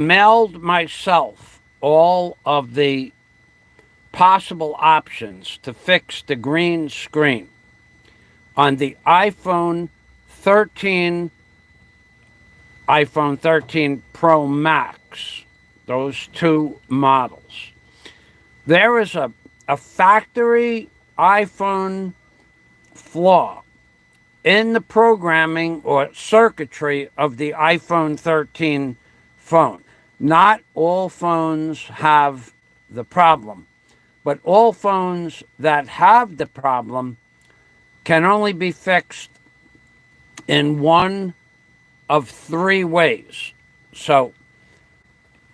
mailed myself all of the possible options to fix the green screen on the iPhone 13, iPhone 13 Pro Max, those two models. There is a factory iPhone flaw in the programming or circuitry of the iPhone 13 phone. Not all phones have the problem, but all phones that have the problem can only be fixed in one of three ways. So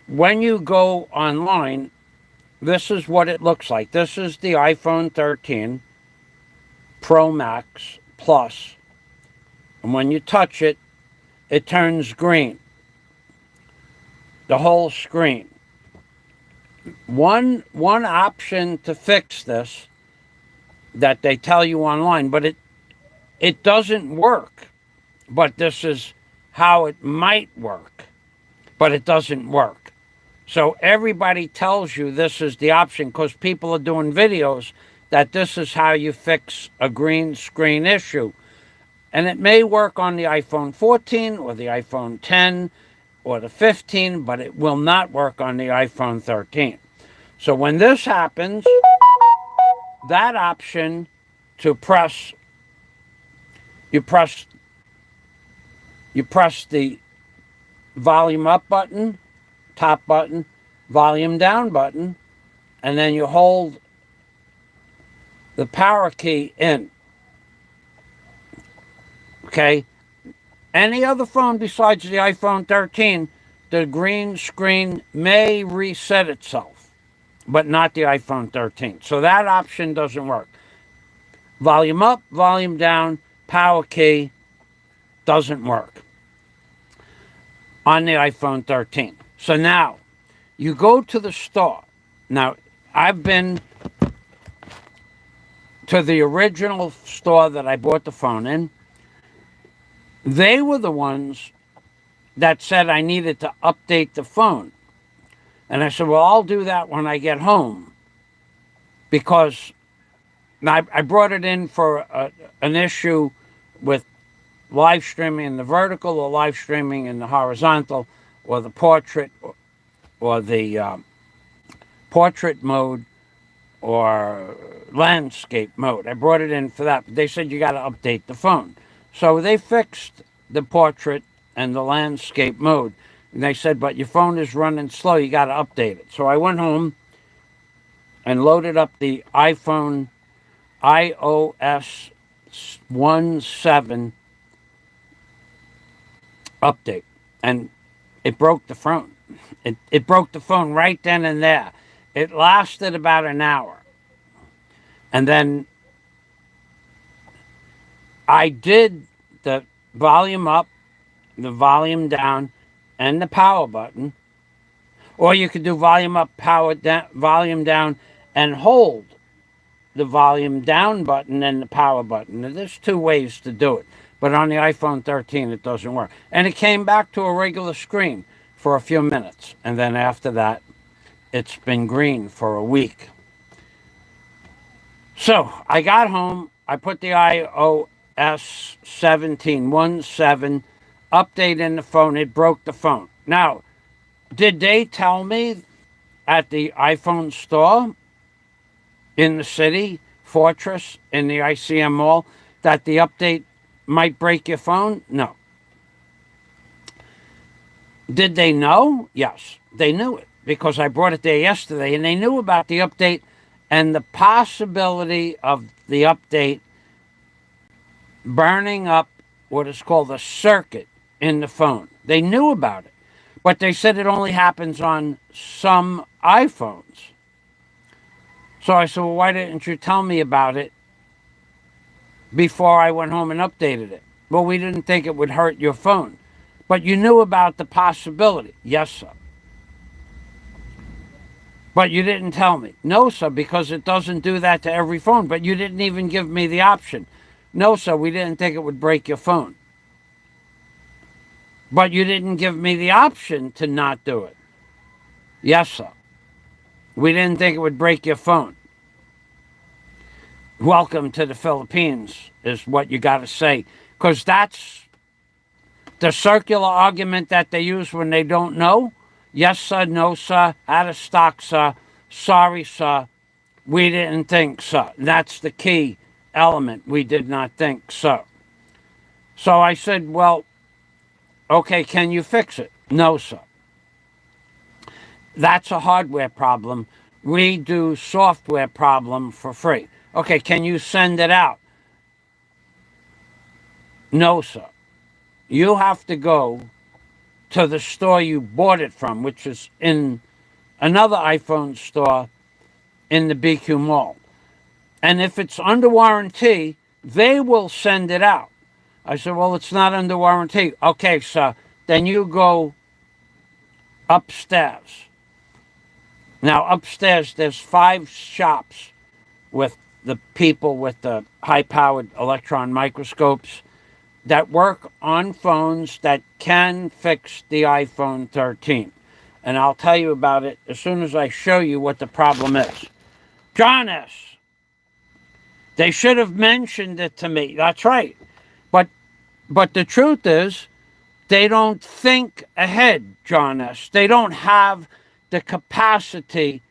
when you go online, this is what it looks like. This is the iPhone 13 Pro Max Plus. And when you touch it, it turns green. The whole screen. One option to fix this that they tell you online, but it doesn't work. But this is how it might work, but it doesn't work. So everybody tells you this is the option because people are doing videos that this is how you fix a green screen issue. And it may work on the iPhone 14 or the iPhone 10 or the 15, but it will not work on the iPhone 13. So when this happens, that option to press the volume up button, top button, volume down button, and then you hold the power key in. Okay? Any other phone besides the iPhone 13, the green screen may reset itself, but not the iPhone 13. So that option doesn't work. Volume up, volume down, power key doesn't work on the iPhone 13. So now you go to the store. Now, I've been to the original store that I bought the phone in. They were the ones that said I needed to update the phone. And I said, well, I'll do that when I get home. Because I brought it in for an issue with live streaming in the vertical or live streaming in the horizontal or the portrait or the portrait mode or landscape mode. I brought it in for that. But they said you got to update the phone. So they fixed the portrait and the landscape mode. And they said, but your phone is running slow. You got to update it. So I went home and loaded up the iPhone iOS 17 update. And it broke the phone. It broke the phone right then and there. It lasted about an hour. And then I did the volume up, the volume down, and the power button. Or you could do volume up, power down, volume down, and hold the volume down button and the power button. Now, there's two ways to do it. But on the iPhone 13, it doesn't work. And it came back to a regular screen for a few minutes. And then after that, it's been green for a week. So I got home. I put the iOS 17 update in the phone. It broke the phone. Now, did they tell me at the iPhone store in the city, Fortress, in the ICM Mall, that the update might break your phone? No. Did they know? Yes, they knew it because I brought it there yesterday, and they knew about the update and the possibility of the update burning up what is called a circuit in the phone. They knew about it, but they said it only happens on some iPhones. So I said, well, why didn't you tell me about it before I went home and updated it? Well, we didn't think it would hurt your phone. But you knew about the possibility. Yes, sir. But you didn't tell me. No, sir, because it doesn't do that to every phone. But you didn't even give me the option. No, sir, we didn't think it would break your phone. But you didn't give me the option to not do it. Yes, sir. We didn't think it would break your phone. Welcome to the Philippines is what you got to say. Because that's the circular argument that they use when they don't know. Yes, sir. No, sir. Out of stock, sir. Sorry, sir. We didn't think, sir. That's the key element. We did not think, sir. So I said, well, okay, can you fix it? No, sir. That's a hardware problem. We do software problem for free. Okay, can you send it out? No, sir. You have to go to the store you bought it from, which is in another iPhone store in the BQ Mall. And if it's under warranty, they will send it out. I said, well, it's not under warranty. Okay, sir. Then you go upstairs. Now, upstairs, there's 5 shops with the people with the high-powered electron microscopes that work on phones that can fix the iPhone 13. And I'll tell you about it as soon as I show you what the problem is. John S., they should have mentioned it to me. That's right. But the truth is, they don't think ahead, John S. They don't have the capacity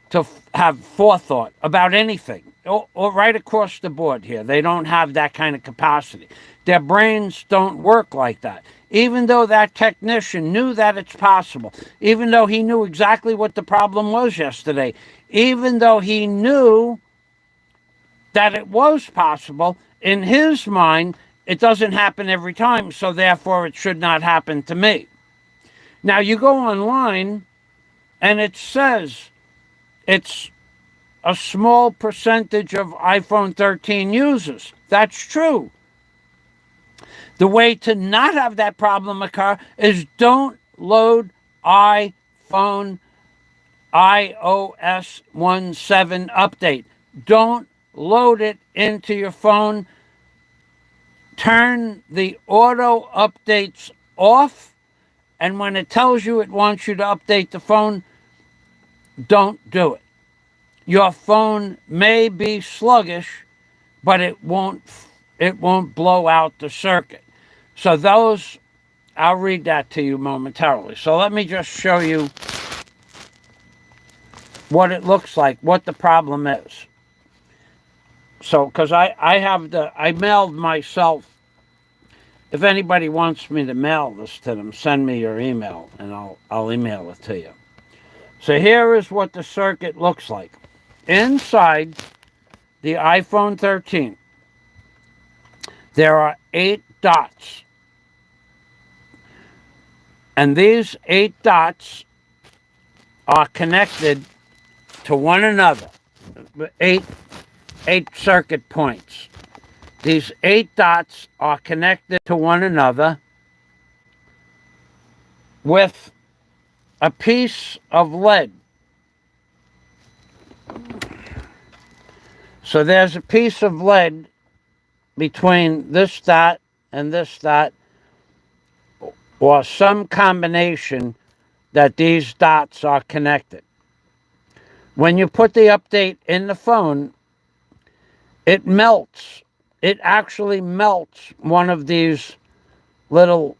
to have forethought about anything, or right across the board here. They don't have that kind of capacity. Their brains don't work like that. Even though that technician knew that it's possible, even though he knew exactly what the problem was yesterday, even though he knew that it was possible, in his mind, it doesn't happen every time, so therefore it should not happen to me. Now, you go online, and it says it's a small percentage of iPhone 13 users. That's true. The way to not have that problem occur is don't load iPhone iOS 17 update. Don't load it into your phone. Turn the auto updates off, and when it tells you it wants you to update the phone, don't do it. Your phone may be sluggish, but it won't blow out the circuit. So those, I'll read that to you momentarily. So let me just show you what it looks like, what the problem is. So, because I mailed myself. If anybody wants me to mail this to them, send me your email, and I'll email it to you. So here is what the circuit looks like. Inside the iPhone 13, there are 8 dots. And these 8 dots are connected to one another. 8 circuit points. These 8 dots are connected to one another with a piece of lead. So there's a piece of lead between this dot and this dot, or some combination that these dots are connected. When you put the update in the phone, it melts. It actually melts one of these little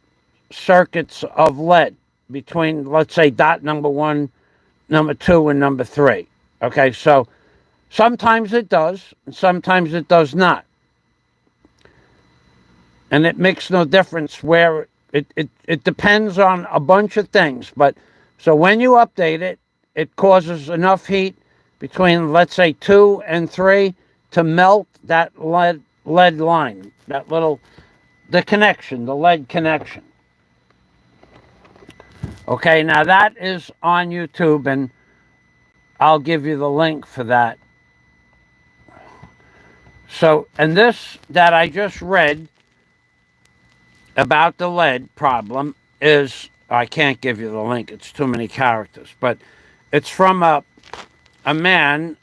circuits of lead between, let's say, dot number 1, number 2, and number 3. Okay, so sometimes it does, and sometimes it does not. And it makes no difference where it depends on a bunch of things. But so when you update it, it causes enough heat between, let's say, 2 and 3 to melt that lead line, the connection, the lead connection. Okay, now that is on YouTube, and I'll give you the link for that. So, and this that I just read about the lead problem is, I can't give you the link, it's too many characters, but it's from a man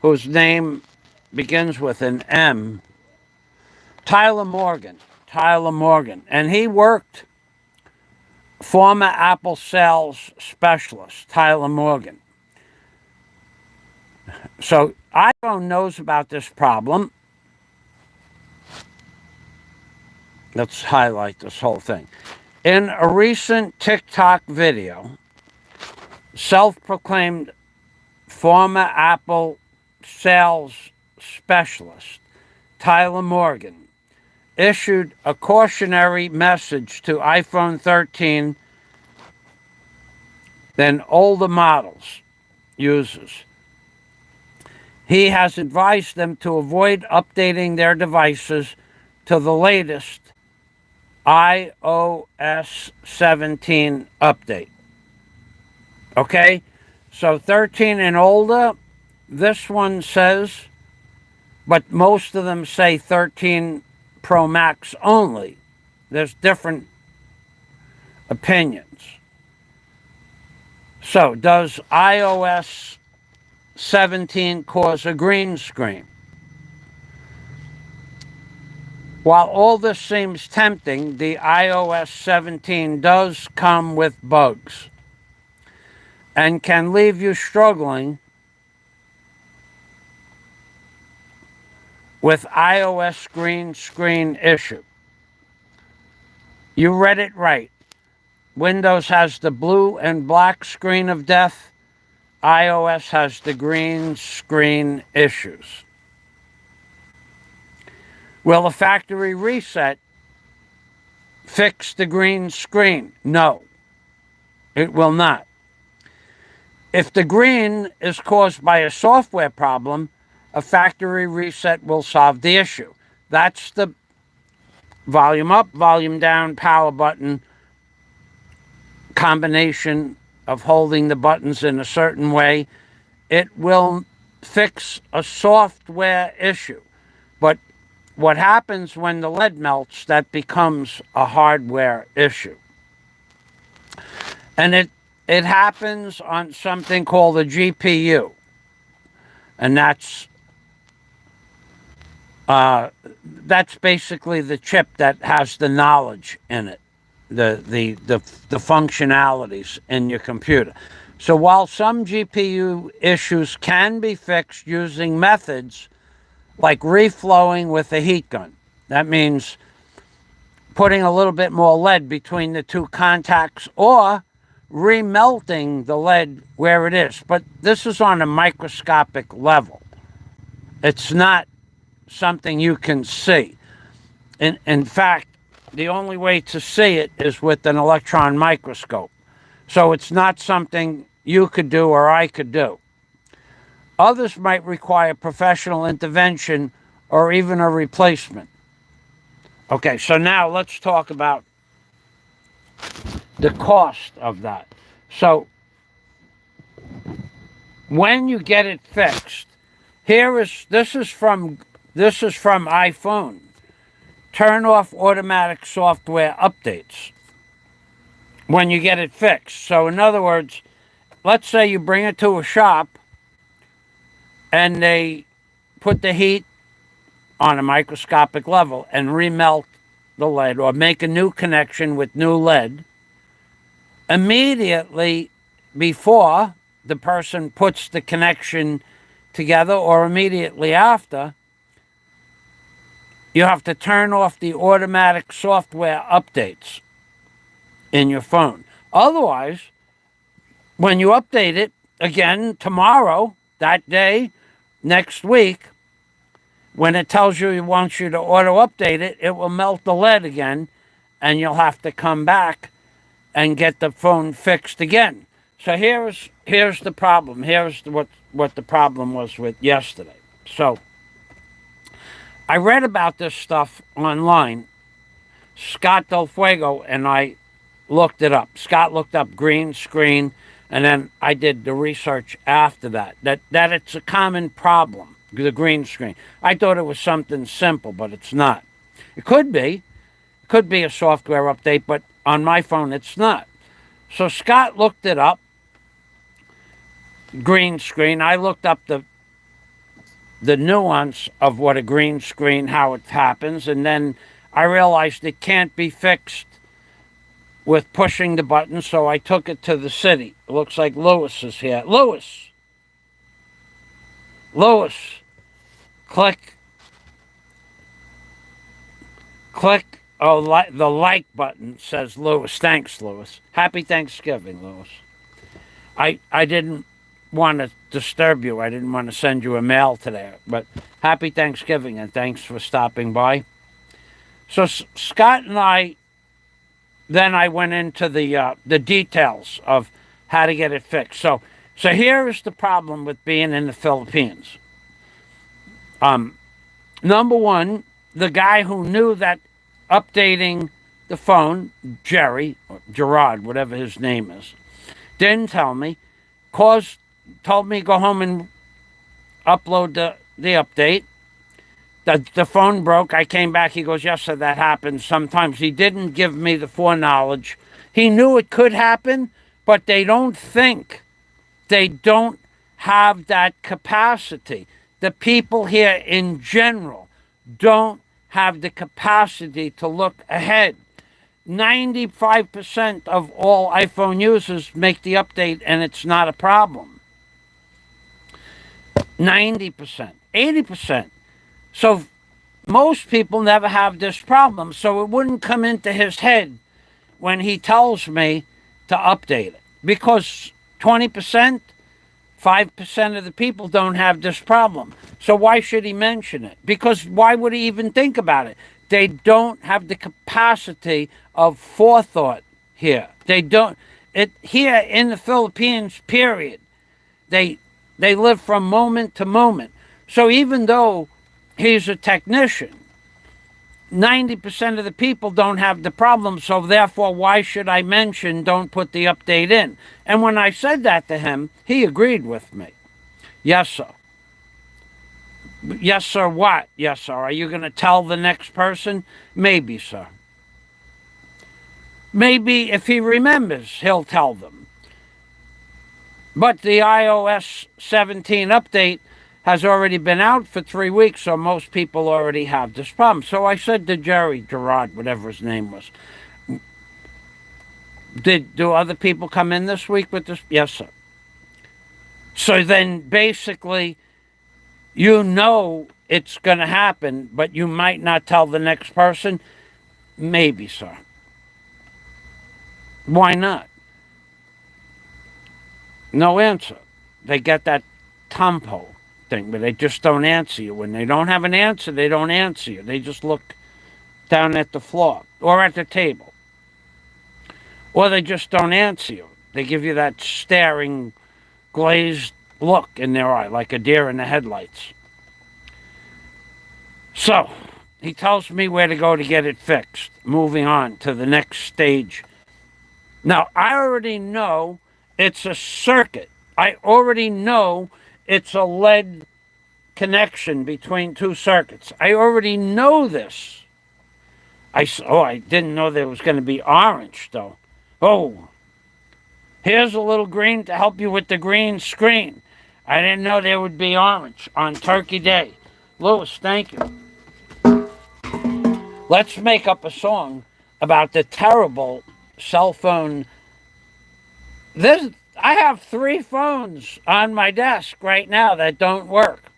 whose name begins with an M, Tyler Morgan, and he worked former Apple sales specialist, Tyler Morgan. So iPhone knows about this problem. Let's highlight this whole thing. In a recent TikTok video, self-proclaimed former Apple sales specialist Tyler Morgan issued a cautionary message to iPhone 13 and older models users. He has advised them to avoid updating their devices to the latest iOS 17 update. Okay? So 13 and older, this one says, but most of them say 13 Pro Max only. There's different opinions. So, does iOS 17 cause a green screen? While all this seems tempting, the iOS 17 does come with bugs and can leave you struggling with iOS green screen issue. You read it right. Windows has the blue and black screen of death. iOS has the green screen issues. Will a factory reset fix the green screen? No, it will not. If the green is caused by a software problem, a factory reset will solve the issue. That's the volume up, volume down, power button combination of holding the buttons in a certain way. It will fix a software issue. But what happens when the lead melts, that becomes a hardware issue. And it happens on something called a GPU. And that's basically the chip that has the knowledge in it, the functionalities in your computer. So while some GPU issues can be fixed using methods like reflowing with a heat gun, that means putting a little bit more lead between the two contacts or remelting the lead where it is. But this is on a microscopic level. It's not something you can see. In fact, the only way to see it is with an electron microscope. So it's not something you could do or I could do. Others might require professional intervention or even a replacement. Okay, so now let's talk about the cost of that. So when you get it fixed, this is from iPhone. Turn off automatic software updates when you get it fixed. So in other words, let's say you bring it to a shop and they put the heat on a microscopic level and remelt the lead or make a new connection with new lead. Immediately before the person puts the connection together or immediately after, you have to turn off the automatic software updates in your phone. Otherwise, when you update it again tomorrow, that day, next week, when it tells you it wants you to auto-update it, it will melt the lead again, and you'll have to come back and get the phone fixed again. So here's the problem. Here's what the problem was with yesterday. So I read about this stuff online. Scott Del Fuego and I looked it up. Scott looked up green screen, and then I did the research after that it's a common problem, the green screen. I thought it was something simple, but it's not. It could be. It could be a software update, but on my phone it's not. So Scott looked it up, green screen. I looked up the nuance of what a green screen, how it happens, and then I realized it can't be fixed with pushing the button, so I took it to the city. It looks like Lewis is here. Lewis, click. Oh, the like button says Lewis. Thanks, Lewis. Happy Thanksgiving, Lewis. I didn't want to disturb you. I didn't want to send you a mail today, but happy Thanksgiving and thanks for stopping by. So Scott and I went into the details of how to get it fixed. So here is the problem with being in the Philippines. Number one, the guy who knew that updating the phone, Jerry, or Gerard, whatever his name is, didn't tell me, told me to go home and upload the update. The phone broke. I came back. He goes, yes, sir, that happens sometimes. He didn't give me the foreknowledge. He knew it could happen, but they don't think. They don't have that capacity. The people here in general don't have the capacity to look ahead. 95% of all iPhone users make the update and it's not a problem. 90%, 80%. So most people never have this problem. So it wouldn't come into his head when he tells me to update it. Because 20%, 5% of the people don't have this problem. So why should he mention it? Because why would he even think about it? They don't have the capacity of forethought here. They don't. Here in the Philippines, period, they live from moment to moment. So even though he's a technician, 90% of the people don't have the problem, so therefore why should I mention don't put the update in? And when I said that to him, he agreed with me. Yes, sir. Yes, sir, what? Yes, sir. Are you going to tell the next person? Maybe, sir. Maybe if he remembers, he'll tell them. But the iOS 17 update has already been out for 3 weeks, so most people already have this problem. So I said to Gerard, whatever his name was, do other people come in this week with this? Yes, sir. So then basically, you know it's going to happen, but you might not tell the next person? Maybe, sir. Why not? No answer. They get that tampo thing, but they just don't answer you. When they don't have an answer, they don't answer you. They just look down at the floor or at the table. Or they just don't answer you. They give you that staring, glazed look in their eye, like a deer in the headlights. So, he tells me where to go to get it fixed. Moving on to the next stage. Now, I already know it's a circuit. I already know it's a lead connection between two circuits. I already know this. I didn't know there was going to be orange, though. Oh, here's a little green to help you with the green screen. I didn't know there would be orange on Turkey Day. Lewis, thank you. Let's make up a song about the terrible cell phone. I have 3 phones on my desk right now that don't work.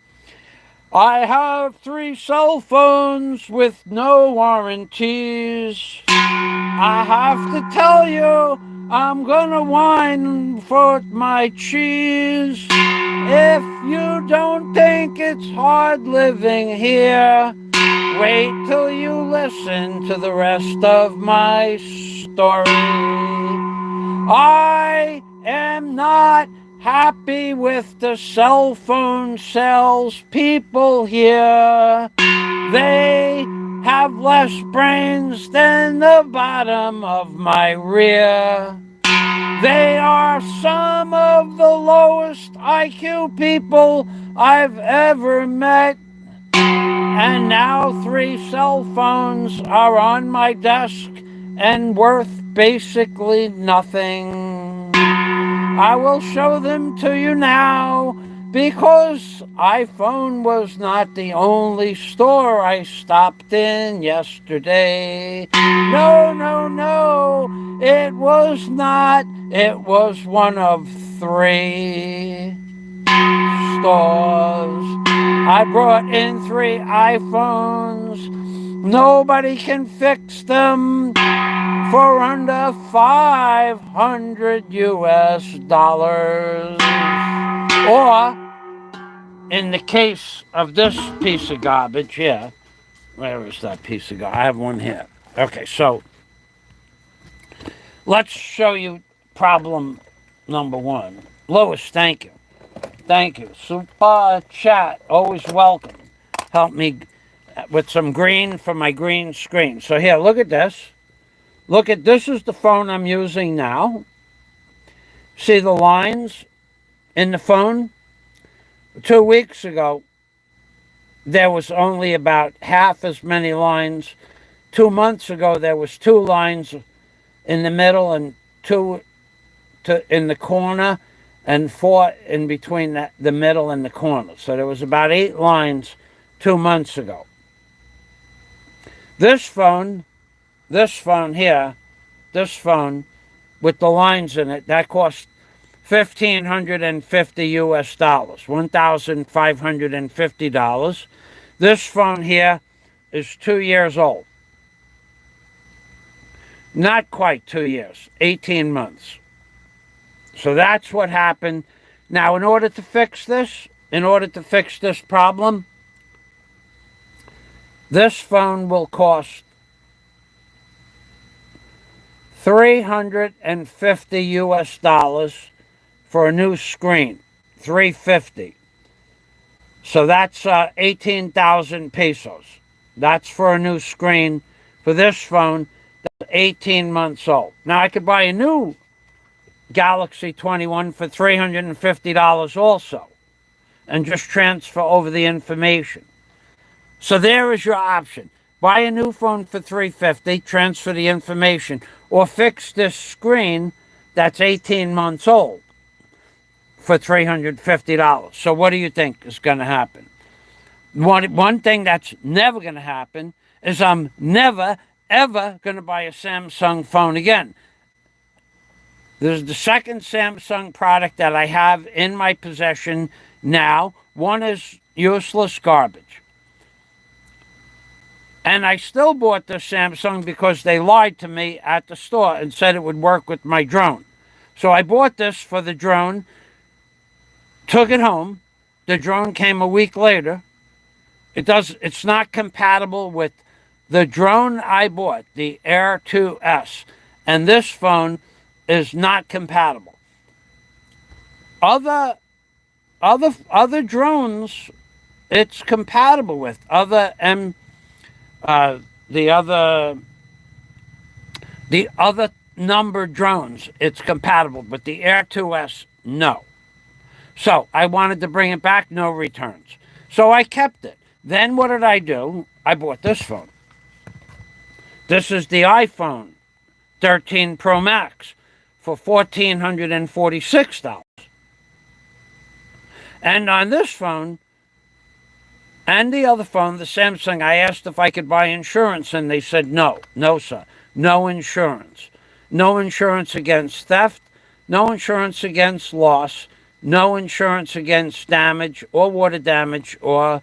I have 3 cell phones with no warranties. I have to tell you, I'm gonna whine for my cheese. If you don't think it's hard living here, wait till you listen to the rest of my story. I am not happy with the cell phone sales people here. They have less brains than the bottom of my rear. They are some of the lowest IQ people I've ever met. And now 3 cell phones are on my desk and worth basically nothing. I will show them to you now. Because iPhone was not the only store I stopped in yesterday. No, no, no, it was not. It was one of 3 stores. I brought in 3 iPhones. Nobody can fix them for under 500 US dollars. Or, in the case of this piece of garbage here, where is that piece of garbage? I have one here. Okay, so let's show you problem number 1. Lois, thank you. Thank you. Super chat, always welcome. Help me with some green for my green screen. So here, look at this. Look at, this is the phone I'm using now. See the lines in the phone? 2 weeks ago, there was only about half as many lines. 2 months ago, there was 2 lines in the middle and 2 in the corner and 4 in between the middle and the corner. So there was about 8 lines 2 months ago. This phone here, this phone with the lines in it, that cost $1,550 US dollars, $1,550. This phone here is 2 years old. Not quite 2 years, 18 months. So that's what happened. Now, in order to fix this problem, this phone will cost $350 US dollars for a new screen. $350. So that's 18,000 pesos. That's for a new screen for this phone that's 18 months old. Now, I could buy a new Galaxy 21 for $350 also and just transfer over the information. So there is your option. Buy a new phone for $350, transfer the information, or fix this screen that's 18 months old for $350. So what do you think is going to happen? One thing that's never going to happen is I'm never, ever going to buy a Samsung phone again. This is the second Samsung product that I have in my possession now. One is useless garbage. And I still bought the Samsung because they lied to me at the store and said it would work with my drone. So I bought this for the drone, took it home. The drone came a week later. It's not compatible with the drone I bought, the Air 2S. And this phone is not compatible. Other drones, it's compatible with. The other numbered drones, it's compatible, but the Air 2S, no. So I wanted to bring it back, no returns. So I kept it. Then what did I do? I bought this phone. This is the iPhone 13 Pro Max for $1,446. And on this phone and the other phone, the Samsung, I asked if I could buy insurance, and they said no. No, sir. No insurance. No insurance against theft. No insurance against loss. No insurance against damage or water damage or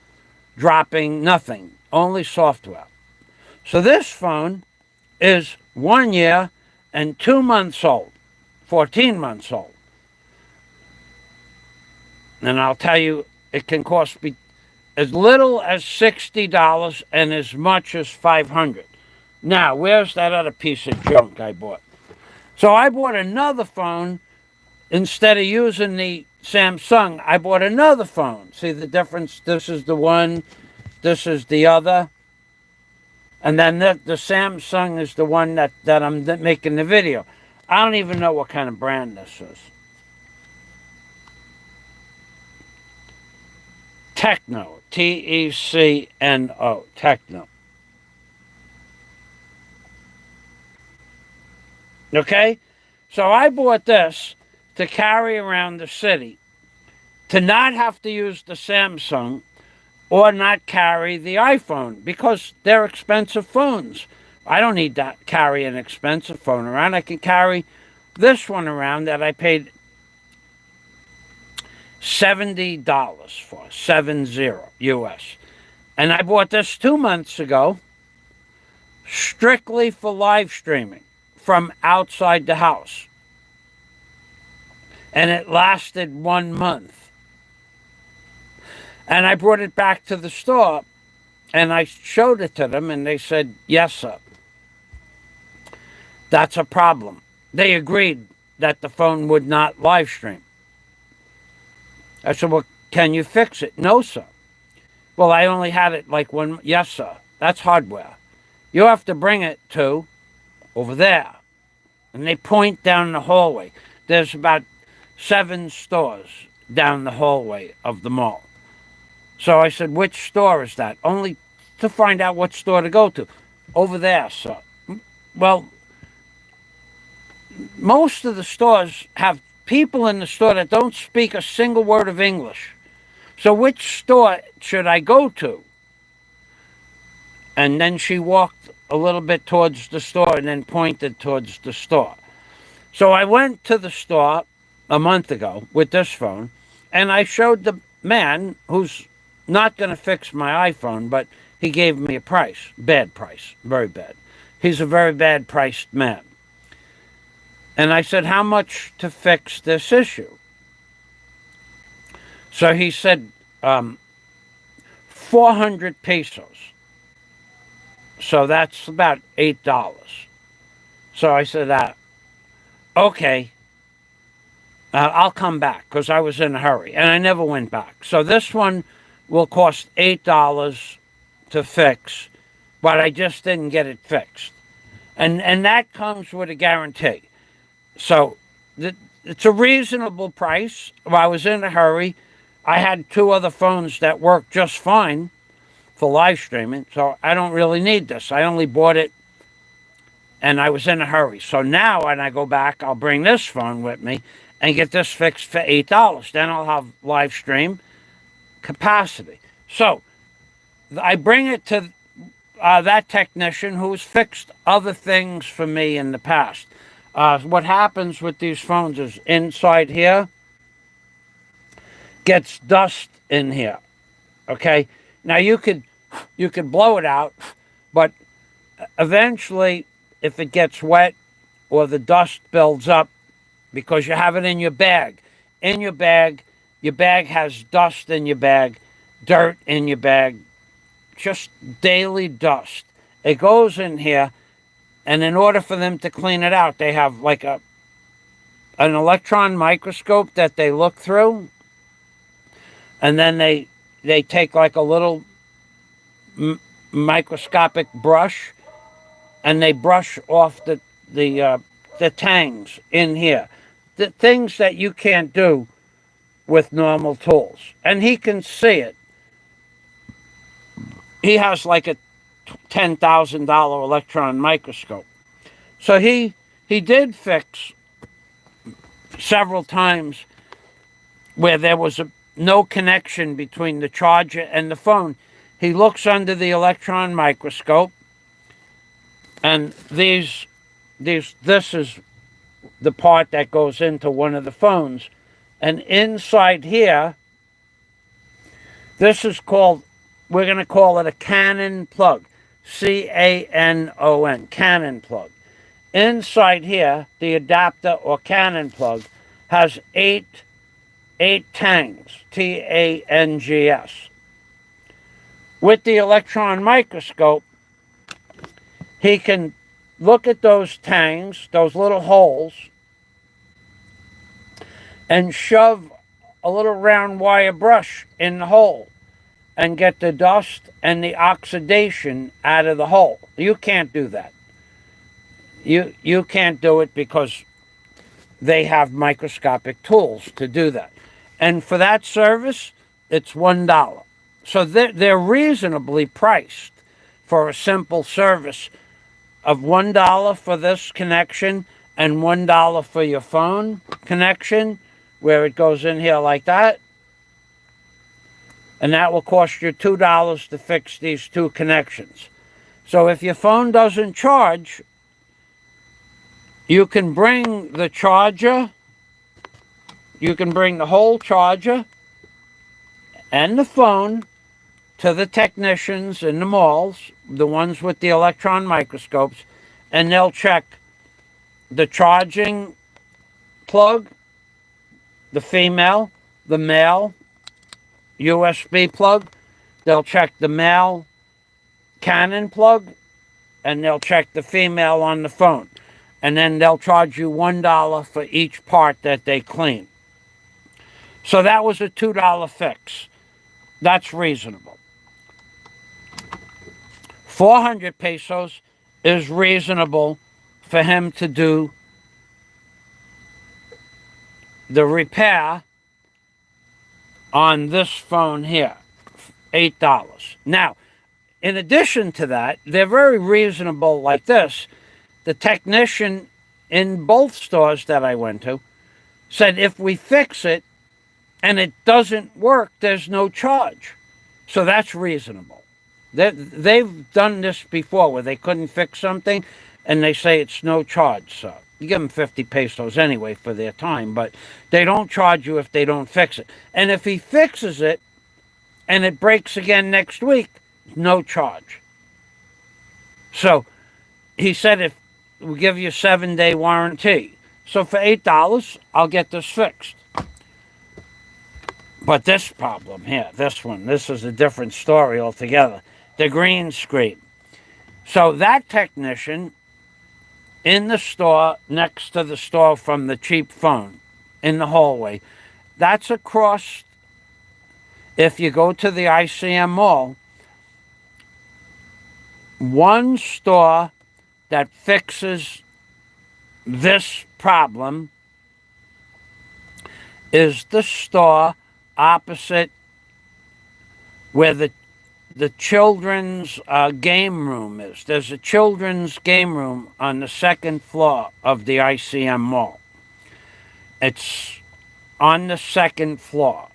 dropping, nothing. Only software. So this phone is 1 year and 2 months old. 14 months old. And I'll tell you, it can cost me as little as $60 and as much as $500. Now, where's that other piece of junk I bought? So I bought another phone. Instead of using the Samsung, I bought another phone. See the difference? This is the one, this is the other. And then the Samsung is the one that I'm making the video. I don't even know what kind of brand this is. Tecno, T-E-C-N-O, Tecno. Okay? So I bought this to carry around the city to not have to use the Samsung or not carry the iPhone because they're expensive phones. I don't need to carry an expensive phone around. I can carry this one around that I paid $70 for, 70 US. And I bought this 2 months ago strictly for live streaming from outside the house. And it lasted 1 month. And I brought it back to the store and I showed it to them and they said, yes, sir. That's a problem. They agreed that the phone would not live stream. I said, well, can you fix it? No, sir. Well, I only had it like one. Yes, sir. That's hardware. You have to bring it to over there. And they point down the hallway. There's about 7 stores down the hallway of the mall. So I said, which store is that? Only to find out what store to go to. Over there, sir. Well, most of the stores have people in the store that don't speak a single word of English. So which store should I go to? And then she walked a little bit towards the store and then pointed towards the store. So I went to the store a month ago with this phone, and I showed the man who's not going to fix my iPhone, but he gave me a price. Bad price. Very bad. He's a very bad priced man. And I said, how much to fix this issue? So he said, 400 pesos. So that's about $8. So I said, okay, I'll come back because I was in a hurry. And I never went back. So this one will cost $8 to fix, but I just didn't get it fixed. And that comes with a guarantee. So it's a reasonable price. I was in a hurry. I had 2 other phones that worked just fine for live streaming, so I don't really need this. I only bought it and I was in a hurry. So now when I go back, I'll bring this phone with me and get this fixed for $8. Then I'll have live stream capacity. So I bring it to that technician who's fixed other things for me in the past. What happens with these phones is inside here gets dust in here. Okay? Now you could blow it out, but eventually if it gets wet or the dust builds up because you have it in your bag. In your bag has dust in your bag, dirt in your bag, just daily dust. It goes in here, and in order for them to clean it out, they have like an electron microscope that they look through, and then they take like a little microscopic brush, and they brush off the tangs in here, the things that you can't do with normal tools. And he can see it. He has like a $10,000 electron microscope. So he did fix several times where there was no connection between the charger and the phone. He looks under the electron microscope, and this is the part that goes into one of the phones. And inside here, this is called, we're going to call it a Canon plug. C-A-N-O-N, Canon plug. Inside here, the adapter or Canon plug has eight tangs, T-A-N-G-S. With the electron microscope, he can look at those tangs, those little holes, and shove a little round wire brush in the hole and get the dust and the oxidation out of the hole. You can't do that. You can't do it because they have microscopic tools to do that. And for that service, it's $1. So they're reasonably priced for a simple service of $1 for this connection and $1 for your phone connection, where it goes in here like that. and that will cost you $2 to fix these two connections. So if your phone doesn't charge, you can bring the charger, you can bring the whole charger and the phone to the technicians in the malls, the ones with the electron microscopes, and they'll check the charging plug, the female, the male USB plug. They'll check the male Canon plug, and they'll check the female on the phone. And then they'll charge you $1 for each part that they clean. So that was a $2 fix. That's reasonable. 400 pesos is reasonable for him to do the repair on this phone here. $8. Now, in addition to that, they're very reasonable like this. The technician in both stores that I went to said if we fix it and it doesn't work, there's no charge. So that's reasonable. They've done this before where they couldn't fix something and they say it's no charge. So you give them 50 pesos anyway for their time, but they don't charge you if they don't fix it. And if he fixes it and it breaks again next week, no charge. So he said if we give you a 7-day warranty. So for $8, I'll get this fixed. But this problem here, this is a different story altogether. The green screen. So that technician in the store, next to the store from the cheap phone, in the hallway, that's across, if you go to the ICM mall, one store that fixes this problem is the store opposite where the children's game room is. There's a children's game room on the second floor of the ICM mall. It's on the second floor,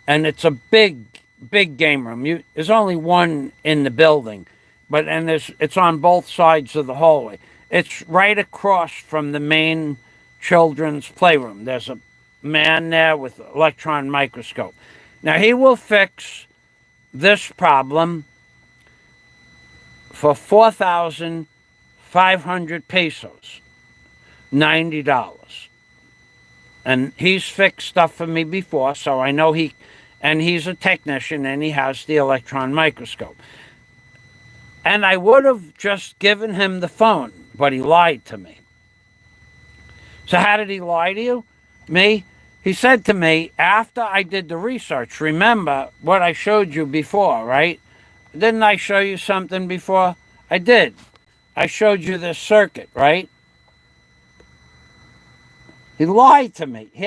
and it's a big game room. There's only one in the building, and it's on both sides of the hallway. It's right across from the main children's playroom. There's a man there with an electron microscope. Now, he will fix this problem for 4,500 pesos, $90. And he's fixed stuff for me before, so I know he's a technician and he has the electron microscope. And I would have just given him the phone, but he lied to me. So how did he lie to you? Me? He said to me, after I did the research, remember what I showed you before, right? Didn't I show you something before? I did. I showed you this circuit, right? He lied to me. He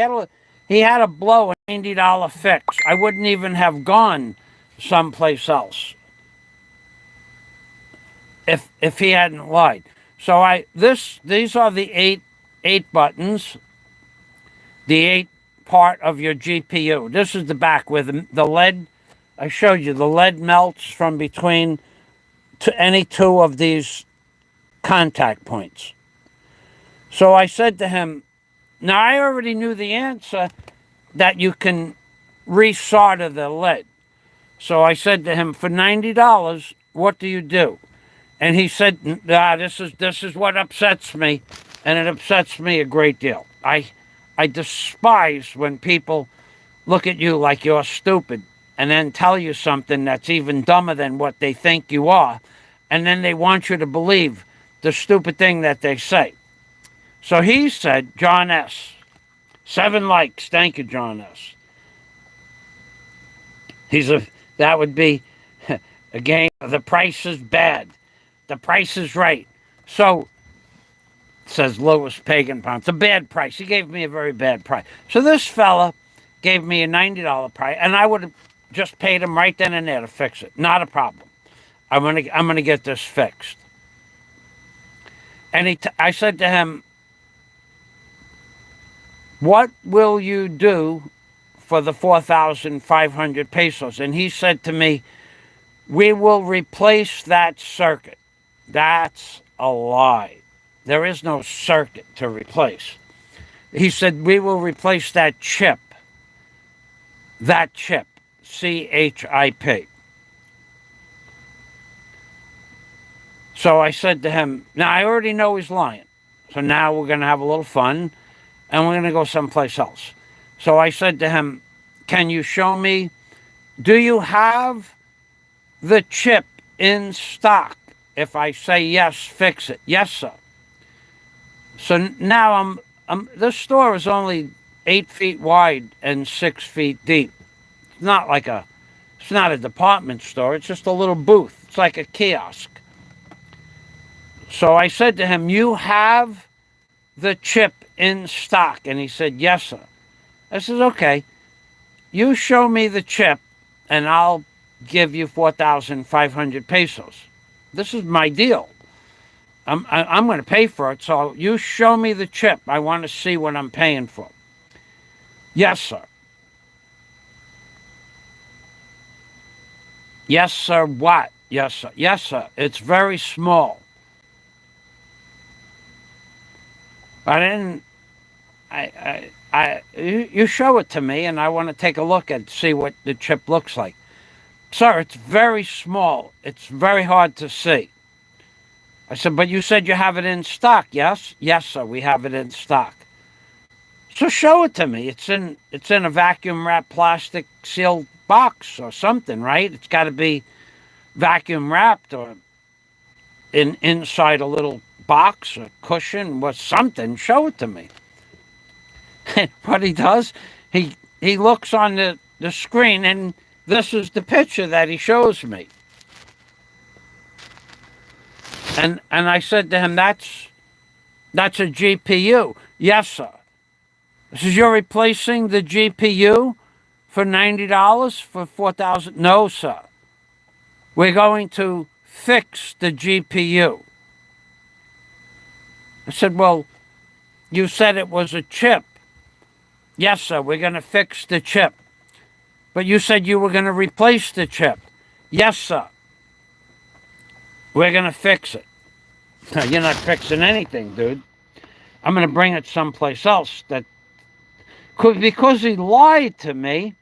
had to blow a $90 fix. I wouldn't even have gone someplace else if he hadn't lied. So these are the eight buttons, the 8 part of your GPU. This is the back where the lead, I showed you, the lead melts from between any two of these contact points. So I said to him, now I already knew the answer that you can resolder the lead. So I said to him, for $90, what do you do? And he said, this is what upsets me, and it upsets me a great deal. I despise when people look at you like you're stupid and then tell you something that's even dumber than what they think you are, and then they want you to believe the stupid thing that they say. So he said, John S., 7 likes. Thank you, John S. That would be, again, the price is bad. The price is right. So, says Louis Pagan Pound, it's a bad price. He gave me a very bad price. So this fella gave me a $90 price, and I would have just paid him right then and there to fix it. Not a problem. I'm gonna get this fixed. And I said to him, what will you do for the 4,500 pesos. And he said to me, we will replace that circuit. That's a lie. There is no circuit to replace. He said, we will replace that chip. That chip. CHIP. So I said to him, now I already know he's lying. So now we're going to have a little fun and we're going to go someplace else. So I said to him, can you show me, do you have the chip in stock? If I say yes, fix it. Yes, sir. So now this store is only 8 feet wide and 6 feet deep. It's not a department store. It's just a little booth. It's like a kiosk. So I said to him, you have the chip in stock? And he said, yes, sir. I said, okay, you show me the chip and I'll give you 4,500 pesos. This is my deal. I'm going to pay for it, so you show me the chip. I want to see what I'm paying for. Yes, sir. Yes, sir, what? Yes, sir. Yes, sir. It's very small. You show it to me, and I want to take a look and see what the chip looks like. Sir, it's very small. It's very hard to see. I said, but you said you have it in stock, yes? Yes, sir, we have it in stock. So show it to me. It's in a vacuum wrapped plastic sealed box or something, right? It's got to be vacuum wrapped or inside a little box or cushion or something. Show it to me. And what he does, he looks on the screen, and this is the picture that he shows me. And I said to him, that's a GPU. Yes, sir. He says, you're replacing the GPU for $90 for 4,000? No, sir. We're going to fix the GPU. I said, well, you said it was a chip. Yes, sir, we're going to fix the chip. But you said you were going to replace the chip. Yes, sir. We're going to fix it. No, you're not fixing anything, dude. I'm going to bring it someplace else. Because he lied to me,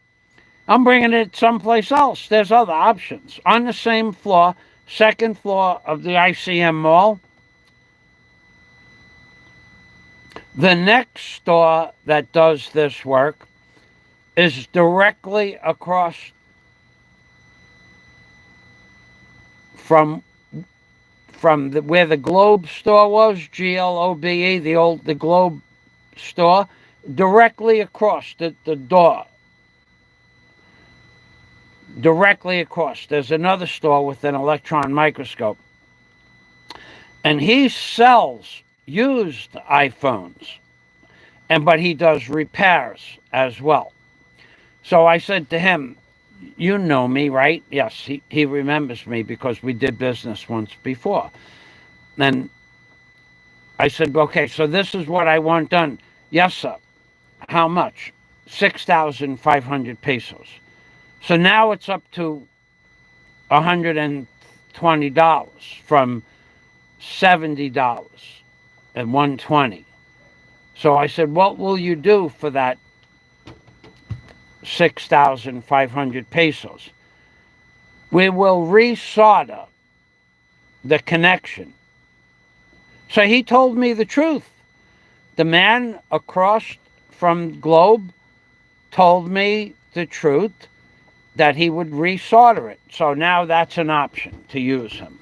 I'm bringing it someplace else. There's other options. On the same floor, second floor of the ICM mall, the next store that does this work is directly across from where the Globe store was, GLOBE, the Globe store, directly across the door. Directly across. There's another store with an electron microscope. And he sells used iPhones. But he does repairs as well. So I said to him, you know me, right? Yes, he remembers me because we did business once before. And I said, okay, so this is what I want done. Yes, sir. How much? 6,500 pesos. So now it's up to $120 from $70 and $120. So I said, what will you do for that 6,500 pesos? We will resolder the connection. So he told me the truth. The man across from Globe told me the truth, that he would resolder it. So now that's an option to use him.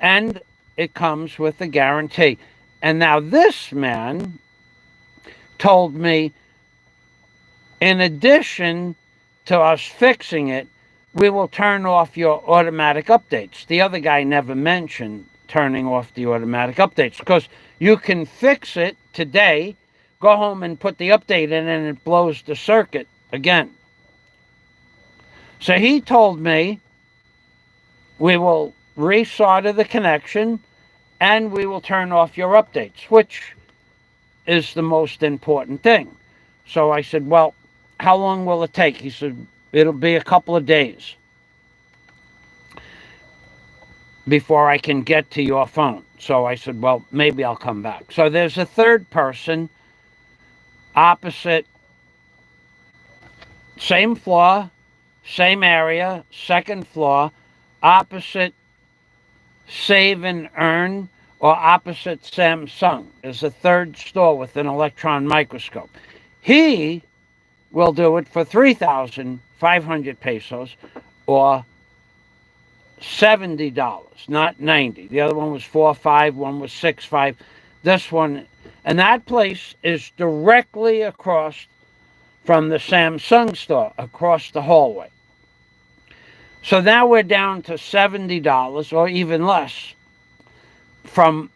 And it comes with a guarantee. And now this man told me, in addition to us fixing it, we will turn off your automatic updates. The other guy never mentioned turning off the automatic updates, because you can fix it today, go home and put the update in, and it blows the circuit again. So he told me we will resolder the connection and we will turn off your updates, which is the most important thing. So I said, well, how long will it take? He said, it'll be a couple of days before I can get to your phone. So I said, well, maybe I'll come back. So there's a third person, opposite, same floor, same area, second floor, opposite Save and Earn, or opposite Samsung. There's a third store with an electron microscope. He will do it for 3,500 pesos, or $70, not 90. The other one was 4.5, one was 6.5. This one, and that place is directly across from the Samsung store, across the hallway. So now we're down to $70 or even less from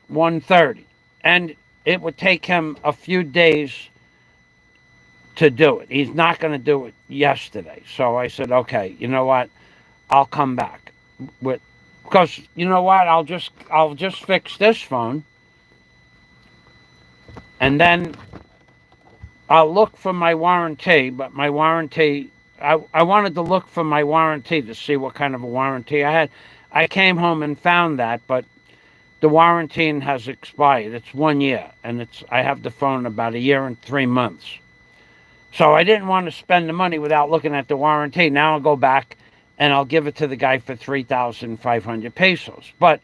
130, and it would take him a few days to do it. He's not going to do it yesterday. So I said, okay, you know what? I'll come back with, because you know what? I'll just fix this phone, and then I'll look for my warranty. But my warranty, I wanted to look for my warranty to see what kind of a warranty I had. I came home and found that, but the warranty has expired. It's 1 year, and I have the phone about 1 year and 3 months. So I didn't want to spend the money without looking at the warranty. Now I'll go back and I'll give it to the guy for 3,500 pesos. But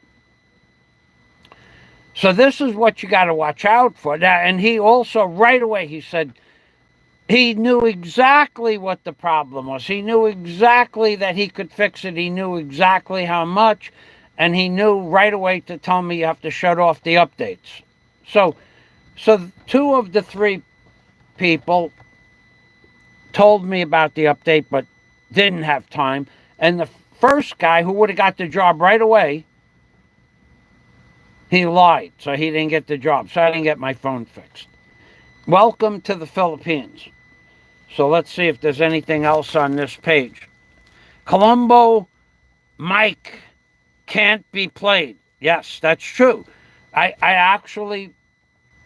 so this is what you got to watch out for. And he also, right away, he said he knew exactly what the problem was. He knew exactly that he could fix it. He knew exactly how much. And he knew right away to tell me you have to shut off the updates. So 2 of the 3 people told me about the update, but didn't have time. And the first guy, who would have got the job right away, he lied, so he didn't get the job. So I didn't get my phone fixed. Welcome to the Philippines. So let's see if there's anything else on this page. Colombo mic can't be played. Yes, that's true. I actually,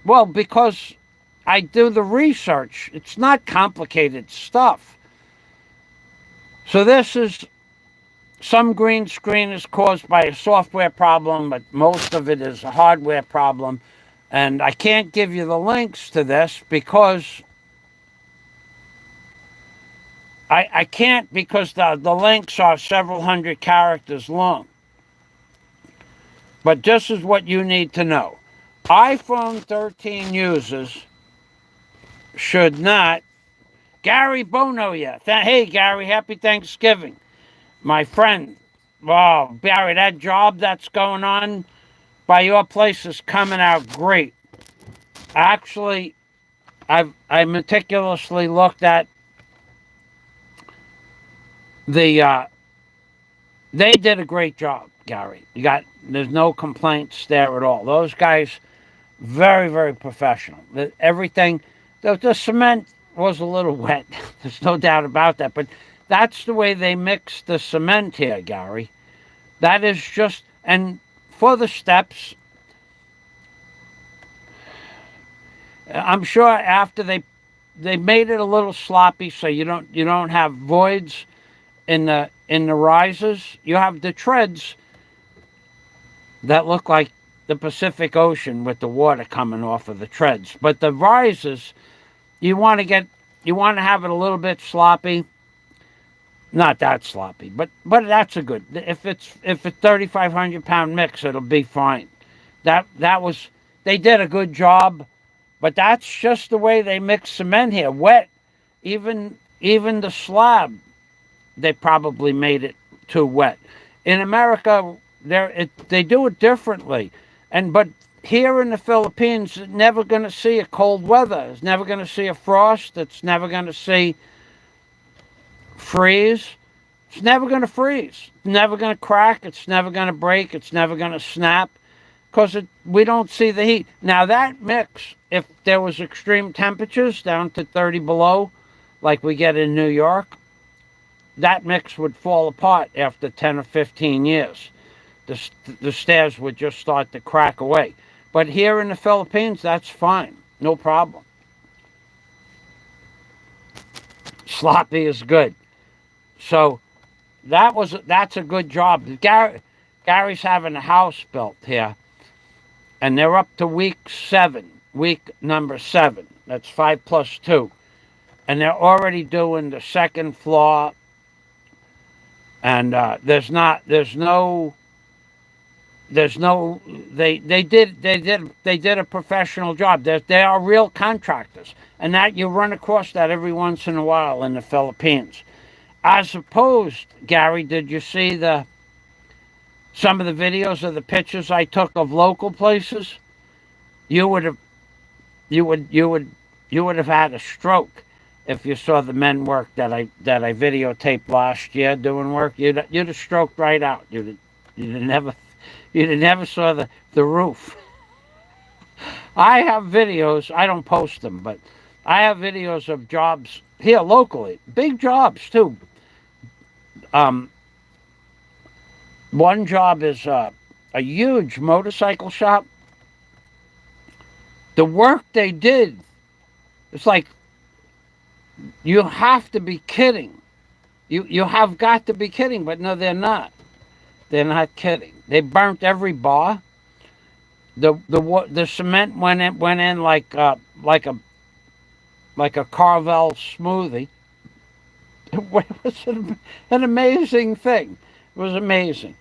well, because I do the research. It's not complicated stuff. So this is, some green screen is caused by a software problem, but most of it is a hardware problem. And I can't give you the links to this because I can't, because the links are several hundred characters long. But this is what you need to know. iPhone 13 users should not. Gary Bono, yeah. Hey, Gary, happy Thanksgiving. My friend. Wow, Barry, that job that's going on by your place is coming out great. Actually, I meticulously looked at the, they did a great job, Gary. There's no complaints there at all. Those guys, very, very professional. Everything, the cement was a little wet. There's no doubt about that. But that's the way they mix the cement here, Gary. That is just, and for the steps, I'm sure after they made it a little sloppy, so you don't have voids in the risers. You have the treads that look like the Pacific Ocean with the water coming off of the treads. But the risers, you want to have it a little bit sloppy. Not that sloppy, but that's a good. If it's 3,500-pound mix, it'll be fine. They did a good job, but that's just the way they mix cement here. Wet, even the slab, they probably made it too wet. In America, they do it differently, but here in the Philippines, it's never going to see a cold weather. It's never going to see a frost. It's never going to see freeze. It's never going to freeze. It's never going to crack. It's never going to break. It's never going to snap, because we don't see the heat. Now that mix, if there was extreme temperatures down to 30 below, like we get in New York, that mix would fall apart after 10 or 15 years. The stairs would just start to crack away. But here in the Philippines, that's fine. No problem. Sloppy is good. So that's a good job. Gary's having a house built here, and they're up to week number 7. That's 5 plus 2, and they're already doing the second floor. And they did a professional job. They are real contractors, and that you run across that every once in a while in the Philippines. As opposed, Gary, did you see some of the videos of the pictures I took of local places? You would have you would you would you would have had a stroke if you saw the men work that I videotaped last year doing work. You'd have stroked right out. You'd have never saw the roof. I have videos. I don't post them, but I have videos of jobs here locally, big jobs too. Um, One job is a huge motorcycle shop. The work they did, it's like you have to be kidding. You have got to be kidding, but no, they're not. They're not kidding. They burnt every bar. The cement went in like a Carvel smoothie. It was an amazing thing. It was amazing.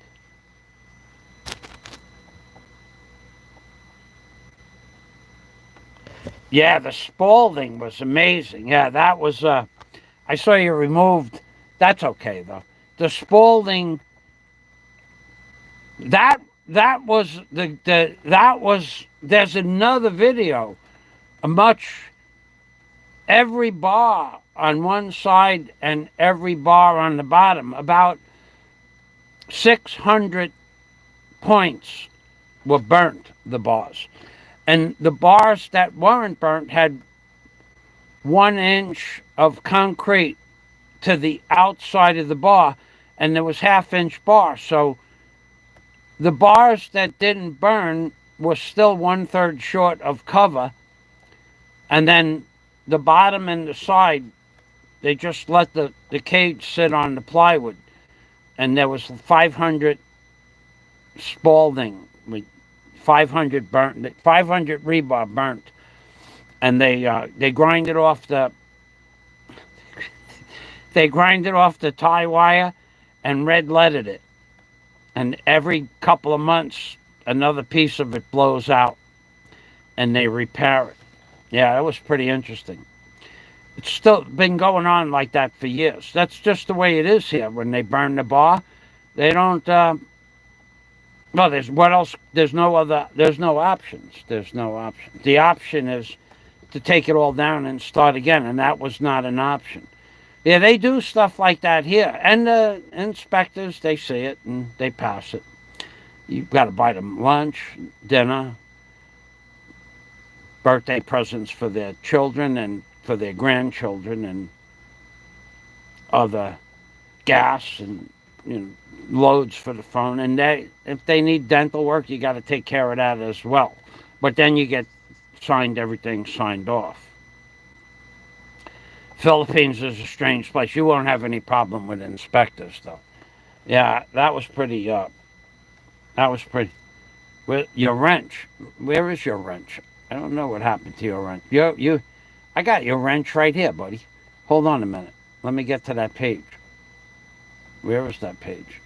Yeah, the Spalding was amazing. Yeah, that was. I saw you removed. That's okay though. The Spalding. That was that was. There's another video. A much every bar on one side and every bar on the bottom. About 600 points were burnt. The bars. And the bars that weren't burnt had 1 inch of concrete to the outside of the bar, and there was half-inch bars. So the bars that didn't burn were still 1/3 short of cover, and then the bottom and the side, they just let the cage sit on the plywood, and there was 500 Spalding with 500 burnt, 500 rebar burnt, and they grinded off the tie wire and red leaded it, and every couple of months another piece of it blows out, and they repair it. Yeah, that was pretty interesting. It's still been going on like that for years. That's just the way it is here. When they burn the bar, they don't. Well, there's what else? There's no other. There's no options. There's no option. The option is to take it all down and start again, and that was not an option. Yeah, they do stuff like that here, and the inspectors, they see it and they pass it. You've got to buy them lunch, dinner, birthday presents for their children and for their grandchildren, and other gas and loads for the phone. And if they need dental work, you got to take care of that as well. But then you get everything signed off. Philippines is a strange place. You won't have any problem with inspectors, though. Yeah, that was pretty. That was pretty. Your wrench. Where is your wrench? I don't know what happened to your wrench. I got your wrench right here, buddy. Hold on a minute. Let me get to that page. Where is that page?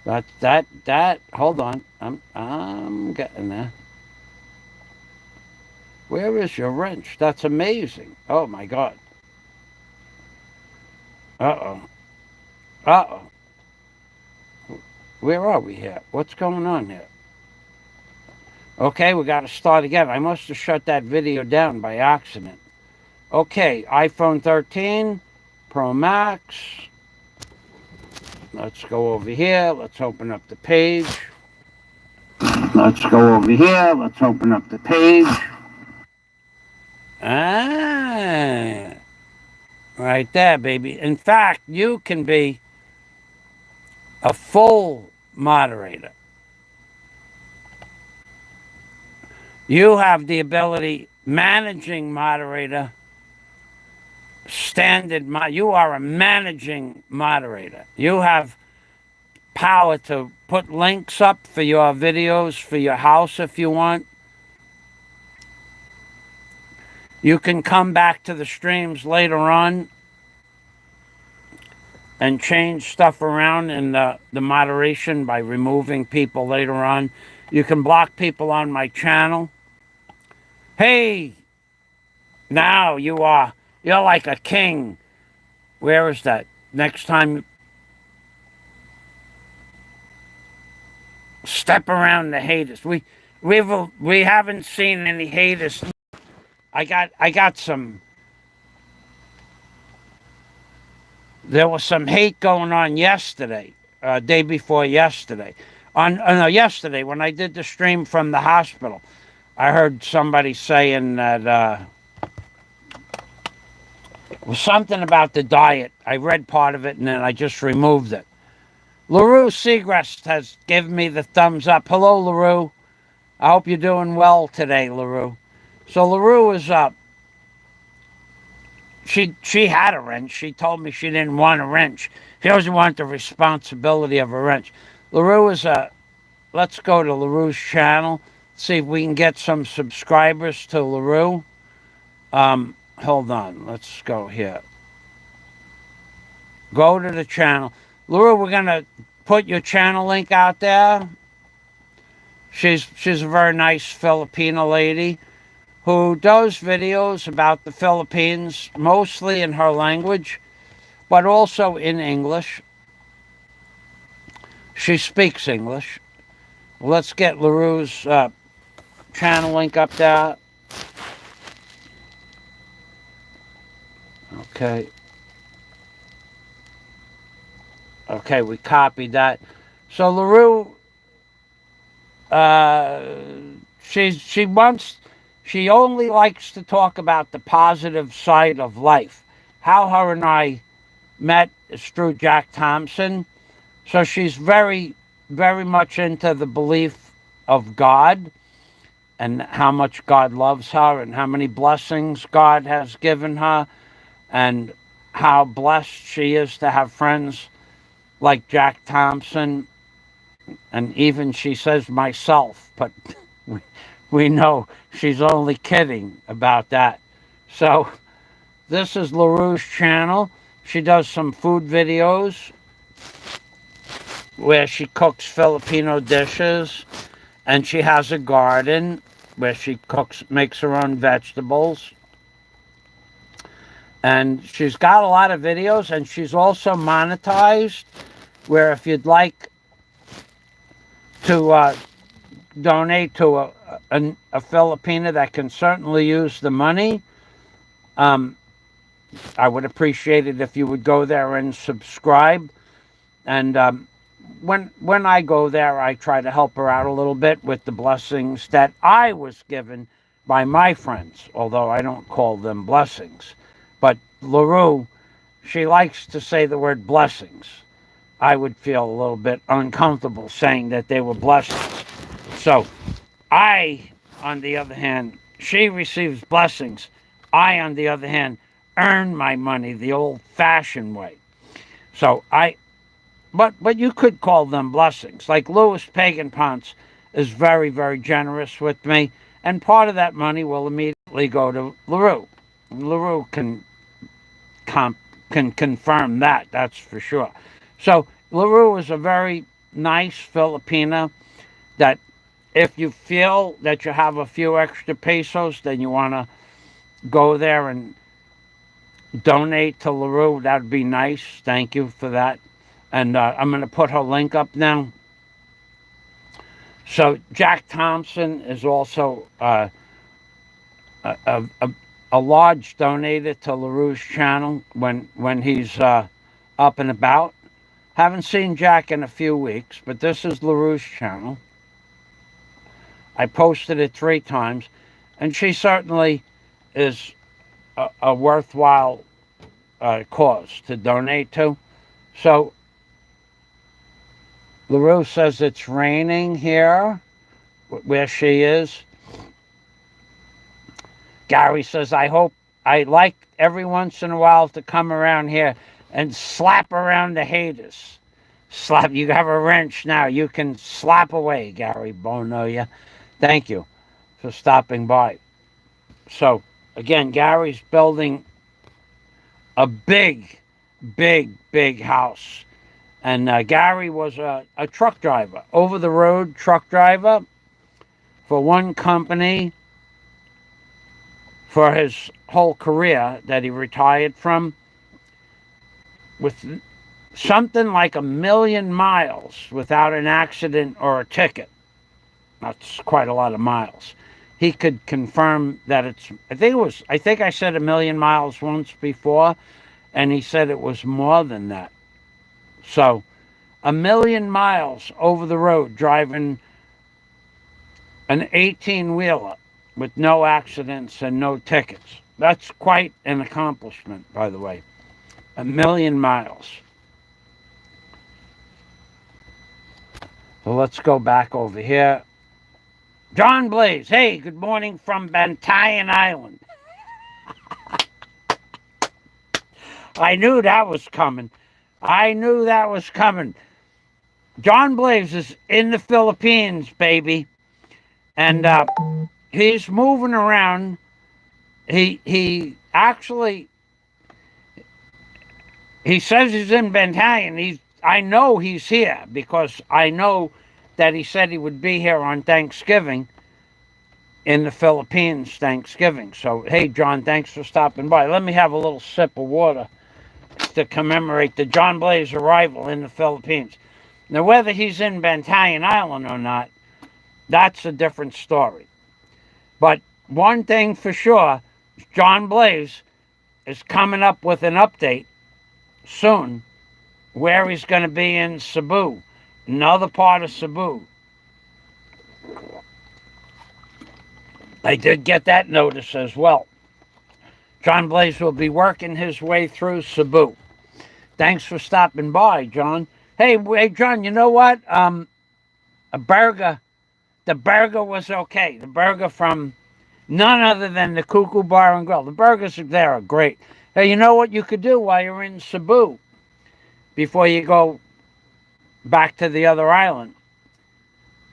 That. Hold on. I'm getting there. Where is your wrench? That's amazing. Oh my God. Uh-oh. Uh-oh. Where are we here? What's going on here? Okay, we got to start again. I must have shut that video down by accident. Okay, iPhone 13, Pro Max. Let's go over here. Let's open up the page. Let's go over here. Let's open up the page. Ah, right there, baby. In fact, you can be a full moderator. You have the ability, managing moderator, you are a managing moderator. You have power to put links up for your videos for your house if you want. You can come back to the streams later on and change stuff around in the moderation by removing people later on. You can block people on my channel. Hey, now you're like a king. Where is that? Next time, step around the haters. We haven't seen any haters. I got some. There was some hate going on yesterday, day before yesterday. Yesterday when I did the stream from the hospital, I heard somebody saying that it was something about the diet. I read part of it and then I just removed it. LaRue Segrest has given me the thumbs up. Hello, LaRue. I hope you're doing well today, LaRue. So LaRue is up. She had a wrench. She told me she didn't want a wrench. She doesn't want the responsibility of a wrench. LaRue is let's go to LaRue's channel. See if we can get some subscribers to LaRue. Hold on. Let's go here. Go to the channel. LaRue, we're going to put your channel link out there. She's a very nice Filipino lady who does videos about the Philippines, mostly in her language, but also in English. She speaks English. Let's get LaRue's channel link up there. Okay, we copied that. So LaRue, she only likes to talk about the positive side of life. How her and I met is through Jack Thompson. So she's very, very much into the belief of God and how much God loves her and how many blessings God has given her and how blessed she is to have friends like Jack Thompson. And even she says myself, but we know she's only kidding about that. So this is LaRue's channel. She does some food videos where she cooks Filipino dishes, and she has a garden where she makes her own vegetables. And she's got a lot of videos, and she's also monetized, where if you'd like to donate to a Filipina that can certainly use the money, I would appreciate it if you would go there and subscribe. And when I go there, I try to help her out a little bit with the blessings that I was given by my friends, although I don't call them blessings. But LaRue, she likes to say the word blessings. I would feel a little bit uncomfortable saying that they were blessings. So I, on the other hand, she receives blessings. I, on the other hand, earn my money the old-fashioned way. So but you could call them blessings. Like Louis Pagan Ponce is very, very generous with me, and part of that money will immediately go to LaRue. LaRue can confirm that, that's for sure. So LaRue is a very nice Filipina that if you feel that you have a few extra pesos, then you want to go there and donate to LaRue. That would be nice. Thank you for that. And I'm going to put her link up now. So Jack Thompson is also a large donator to LaRue's channel when he's up and about. Haven't seen Jack in a few weeks, but this is LaRue's channel. I posted it 3 times, and she certainly is a worthwhile cause to donate to. So LaRue says it's raining here where she is. Gary says, I hope I like every once in a while to come around here and slap around the haters. Slap. You have a wrench now. You can slap away, Gary Bonoya. Thank you for stopping by. So, again, Gary's building a big, big house. And Gary was a truck driver, over the road truck driver for one company for his whole career that he retired from, with something like 1,000,000 miles without an accident or a ticket. That's quite a lot of miles. He could confirm that it's, I think I said 1,000,000 miles once before, and he said it was more than that. So 1,000,000 miles over the road driving an 18-wheeler with no accidents and no tickets. That's quite an accomplishment, by the way. 1,000,000 miles. So let's go back over here. John Blaze, hey, good morning from Bantayan Island. I knew that was coming. I knew that was coming. John Blaze is in the Philippines, baby. And he's moving around. He actually, he says he's in Bantayan. I know he's here because I know that he said he would be here on Thanksgiving, in the Philippines, Thanksgiving. So, hey, John, thanks for stopping by. Let me have a little sip of water to commemorate the John Blaze arrival in the Philippines. Now, whether he's in Bantayan Island or not, that's a different story. But one thing for sure, John Blaze is coming up with an update soon where he's going to be in Cebu, another part of Cebu. I did get that notice as well. John Blaze will be working his way through Cebu. Thanks for stopping by, John. Hey, John, you know what? The burger was okay. The burger from none other than the Cuckoo Bar and Grill. The burgers there are great. Hey, you know what you could do while you're in Cebu before you go back to the other island?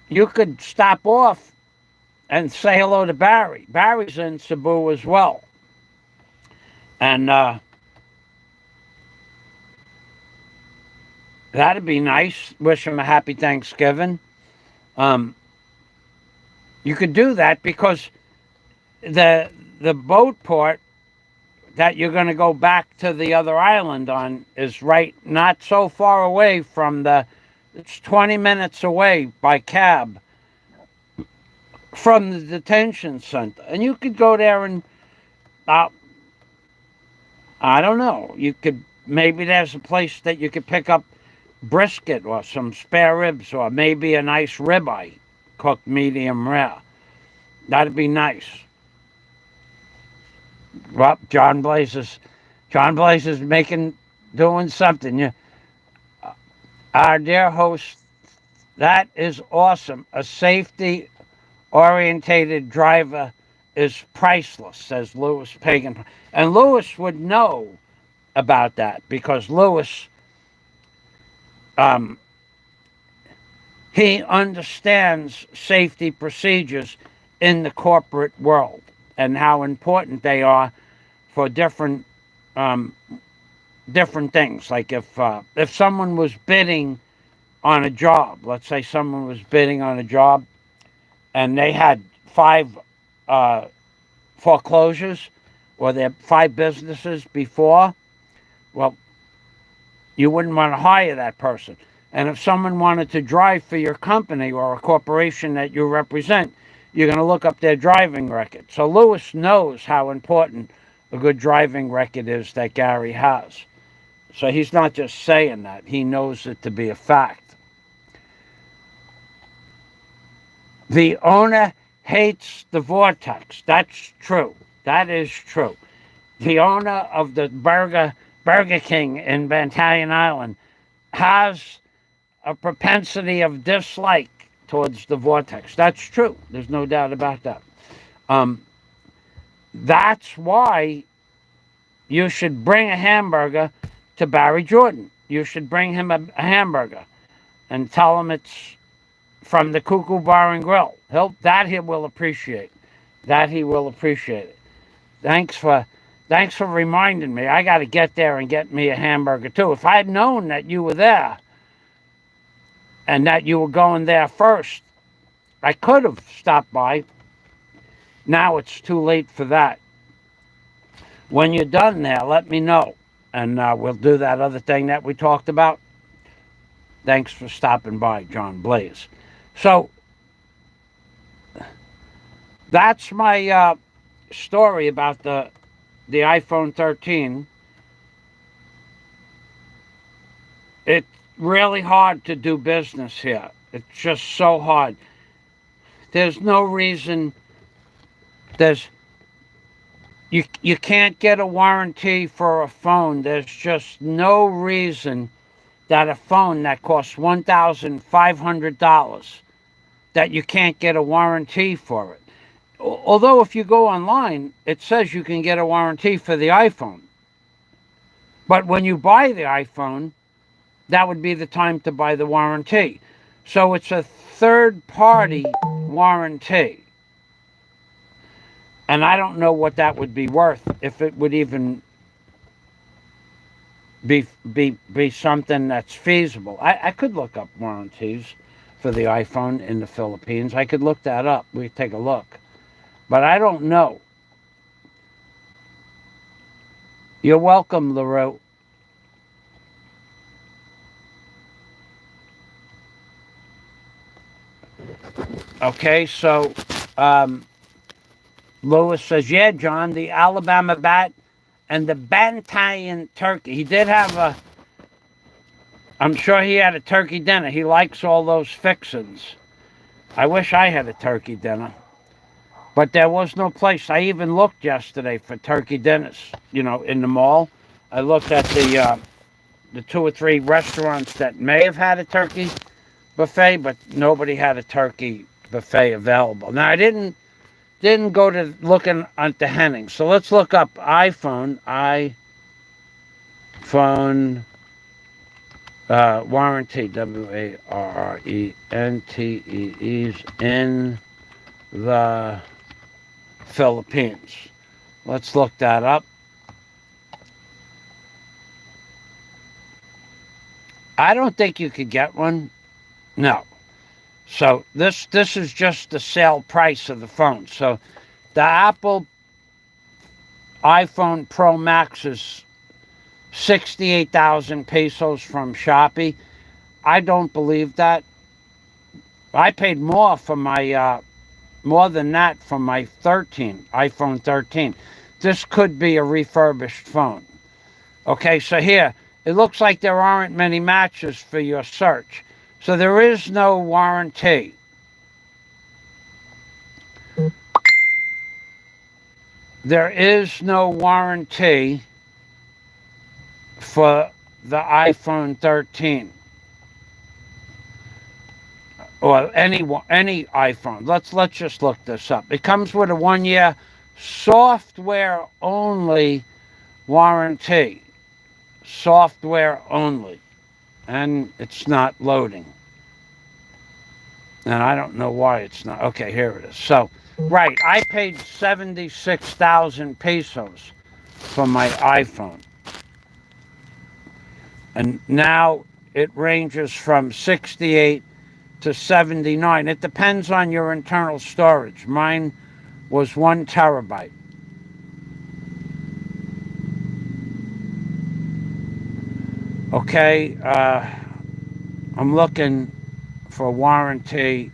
You could stop off and say hello to Barry. Barry's in Cebu as well. And that'd be nice. Wish him a happy Thanksgiving. You could do that because the boat port that you're going to go back to the other island on is right not so far away from it's 20 minutes away by cab from the detention center. And you could go there and, I don't know, maybe there's a place that you could pick up brisket or some spare ribs or maybe a nice ribeye cooked medium rare. That'd be nice. Well, John Blaze is doing something. Our dear host, that is awesome. A safety-orientated driver is priceless, says Louis Pagan. And Louis would know about that because Louis, he understands safety procedures in the corporate world and how important they are for different things. Like if someone was bidding on a job, let's say someone was bidding on a job and they had 5 foreclosures or they had 5 businesses before, well, you wouldn't want to hire that person. And if someone wanted to drive for your company or a corporation that you represent, you're going to look up their driving record. So Louis knows how important a good driving record is that Gary has. So he's not just saying that. He knows it to be a fact. The owner hates the vortex. That's true. That is true. The owner of the Burger King in Bantayan Island has a propensity of dislike towards the vortex. That's true. There's no doubt about that. That's why You should bring a hamburger to Barry Jordan. You should bring him a hamburger and tell him it's from the Cuckoo Bar and Grill. He will appreciate. That he will appreciate it. Thanks for reminding me. I got to get there and get me a hamburger too. If I had known that you were there and that you were going there first, I could have stopped by. Now it's too late for that. When you're done there, let me know, and we'll do that other thing that we talked about. Thanks for stopping by, John Blaze. So that's my story about the iPhone 13. It's really hard to do business here. It's just so hard. There's no reason. You can't get a warranty for a phone. There's just no reason that a phone that costs $1,500 that you can't get a warranty for it. Although if you go online, it says you can get a warranty for the iPhone. But when you buy the iPhone, that would be the time to buy the warranty. So it's a third-party warranty. And I don't know what that would be worth, if it would even be something that's feasible. I could look up warranties for the iPhone in the Philippines. I could look that up. We take a look. But I don't know. You're welcome, LaRue. Okay, so Lewis says, yeah, John, the Alabama bat and the Bantayan turkey. He did have I'm sure he had a turkey dinner. He likes all those fixins. I wish I had a turkey dinner. But there was no place. I even looked yesterday for turkey dinners, in the mall. I looked at the 2 or 3 restaurants that may have had a turkey buffet, but nobody had a turkey buffet available. Now, I didn't go to looking at the Henning. So let's look up iPhone warranty, WARRENTEEs in the Philippines. Let's look that up. I don't think you could get one. No. So this is just the sale price of the phone. So the Apple iPhone Pro Max is 68,000 pesos from Shopee. I don't believe that. I paid more for my more than that for my iPhone 13. This could be a refurbished phone. Okay, so here, it looks like there aren't many matches for your search. So there is no warranty. There is no warranty for the iPhone 13. Or any iPhone. Let's just look this up. It comes with a 1-year software only warranty. Software only. And it's not loading. And I don't know why it's not. Okay, here it is. So, right, I paid 76,000 pesos for my iPhone. And now it ranges from 68 to 79. It depends on your internal storage. Mine was 1 terabyte. Okay, I'm looking for warranty.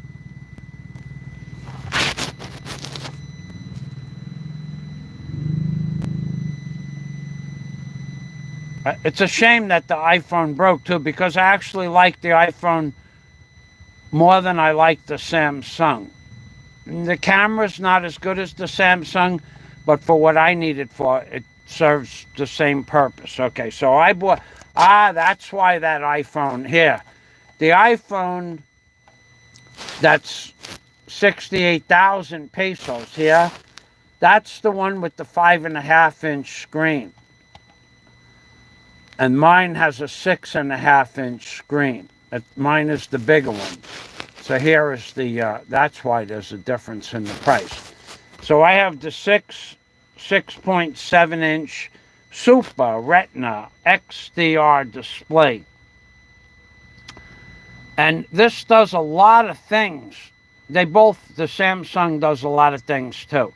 It's a shame that the iPhone broke too, because I actually like the iPhone more than I like the Samsung. The camera's not as good as the Samsung, but for what I need it for, it serves the same purpose. Okay, so I bought, that's why that iPhone here. The iPhone that's 68,000 pesos here, that's the one with the 5.5-inch screen. And mine has a 6.5-inch screen. Mine is the bigger one. So here is the, that's why there's a difference in the price. So I have the 6.7-inch Super Retina XDR display. And this does a lot of things. The Samsung does a lot of things too.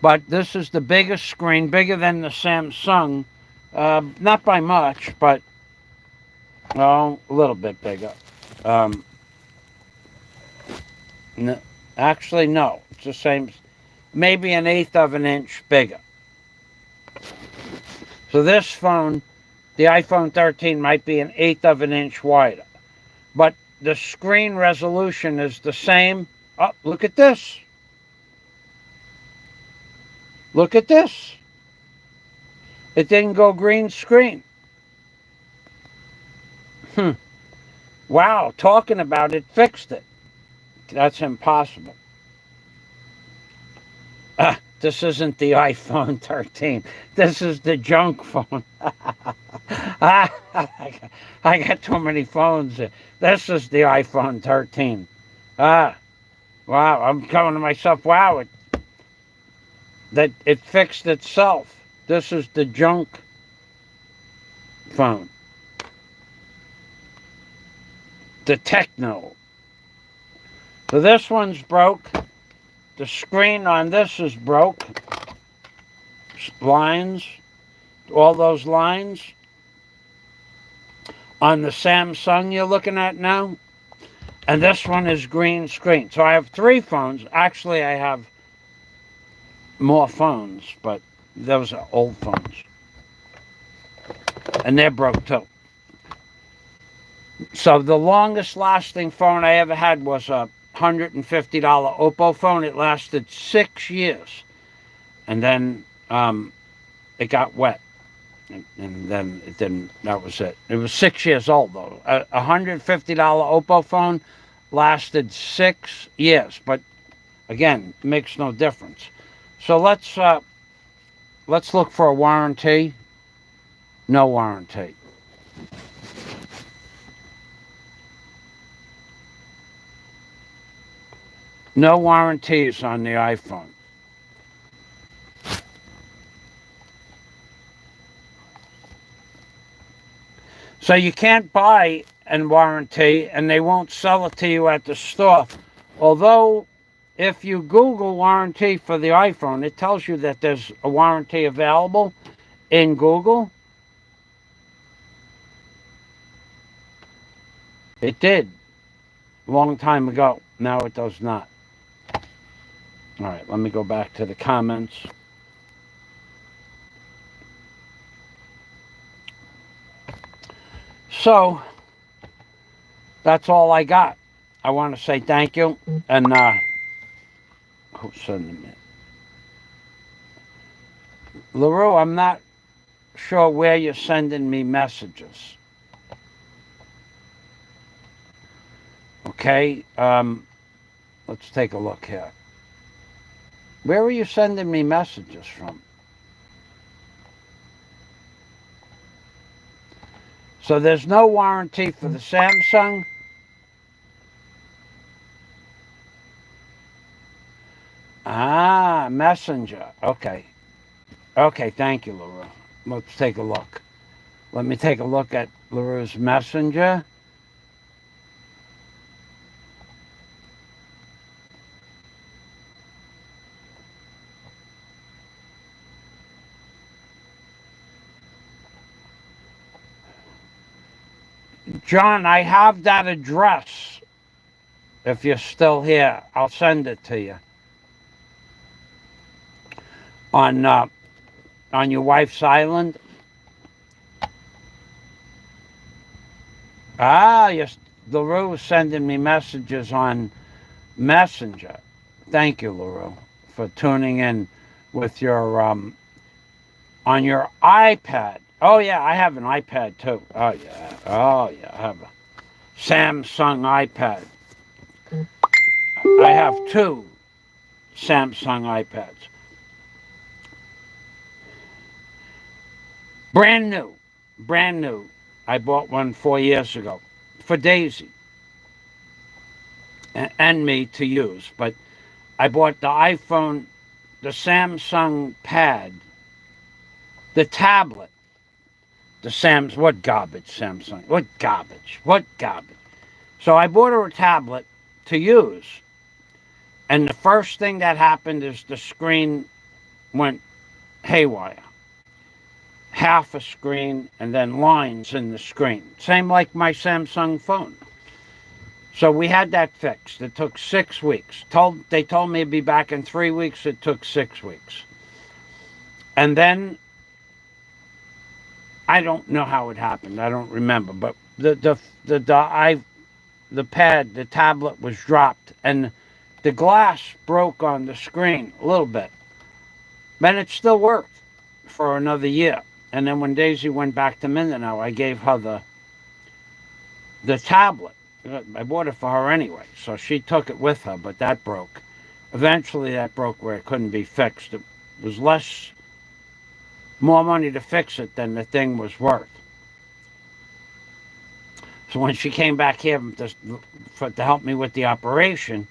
But this is the biggest screen, bigger than the Samsung. Not by much, but a little bit bigger. Actually, no. It's the same, maybe an eighth of an inch bigger. So this phone, the iPhone 13, might be an eighth of an inch wider. But the screen resolution is the same. Oh, look at this. Look at this. It didn't go green screen. Wow, talking about it fixed it. That's impossible. This isn't the iPhone 13. This is the junk phone. I got too many phones. This is the iPhone 13. Wow, I'm going to myself, wow, it fixed itself. This is the junk phone. The Techno. So this one's broke. The screen on this is broke. Lines. All those lines. On the Samsung you're looking at now. And this one is green screen. So I have 3 phones. Actually, I have more phones, but those are old phones. And they're broke too. So the longest lasting phone I ever had was a $150 Oppo phone. It lasted 6 years. And then it got wet. And then it didn't, that was it. It was 6 years old though. A $150 Oppo phone lasted 6 years. But again, it makes no difference. So let's look for a warranty. No warranty. No warranties on the iPhone. So you can't buy and warranty, and they won't sell it to you at the store. Although, if you Google warranty for the iPhone, it tells you that there's a warranty available in Google. It did a long time ago. Now it does not. All right, let me go back to the comments. So, that's all I got. I want to say thank you. And, who's sending me? LaRue, I'm not sure where you're sending me messages. Okay, let's take a look here. Where are you sending me messages from? So there's no warranty for the Samsung. Messenger. Okay. Okay, thank you, LaRue. Let's take a look. Let me take a look at LaRue's Messenger. John, I have that address. If you're still here, I'll send it to you. On your wife's island. Yes, LaRue is sending me messages on Messenger. Thank you, LaRue, for tuning in with your on your iPad. Oh yeah, I have an iPad too. Oh yeah, I have a Samsung iPad. I have 2 Samsung iPads. Brand brand new. I bought one 4 years ago for Daisy and me to use. But I bought the iPhone, the Samsung Pad, the tablet, what garbage, Samsung, what garbage. So I bought her a tablet to use. And the first thing that happened is the screen went haywire. Half a screen and then lines in the screen. Same like my Samsung phone. So we had that fixed. It took 6 weeks. They told me it'd be back in 3 weeks. It took 6 weeks. And then I don't know how it happened. I don't remember. But the pad, the tablet was dropped, and the glass broke on the screen a little bit. But it still worked for another year. And then when Daisy went back to Mindanao, I gave her the tablet. I bought it for her anyway, so she took it with her, but that broke. Eventually that broke where it couldn't be fixed. It was more money to fix it than the thing was worth. So when she came back here to help me with the operation,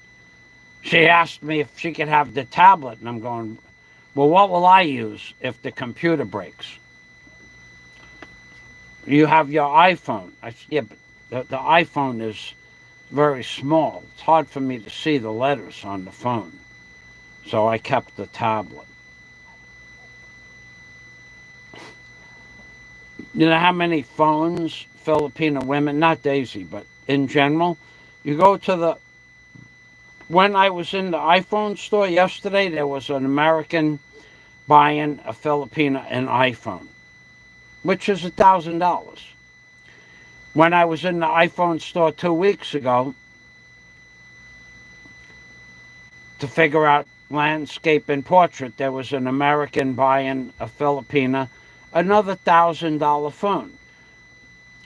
she asked me if she could have the tablet, and I'm going, well, what will I use if the computer breaks? You have your iPhone. I said, yeah, but the iPhone is very small. It's hard for me to see the letters on the phone. So I kept the tablet. You know how many phones Filipino women, not Daisy, but in general, you go to when I was in the iPhone store yesterday, there was an American buying a Filipina an iPhone, which is $1,000. When I was in the iPhone store 2 weeks ago to figure out landscape and portrait, there was an American buying a Filipina another $1,000 phone.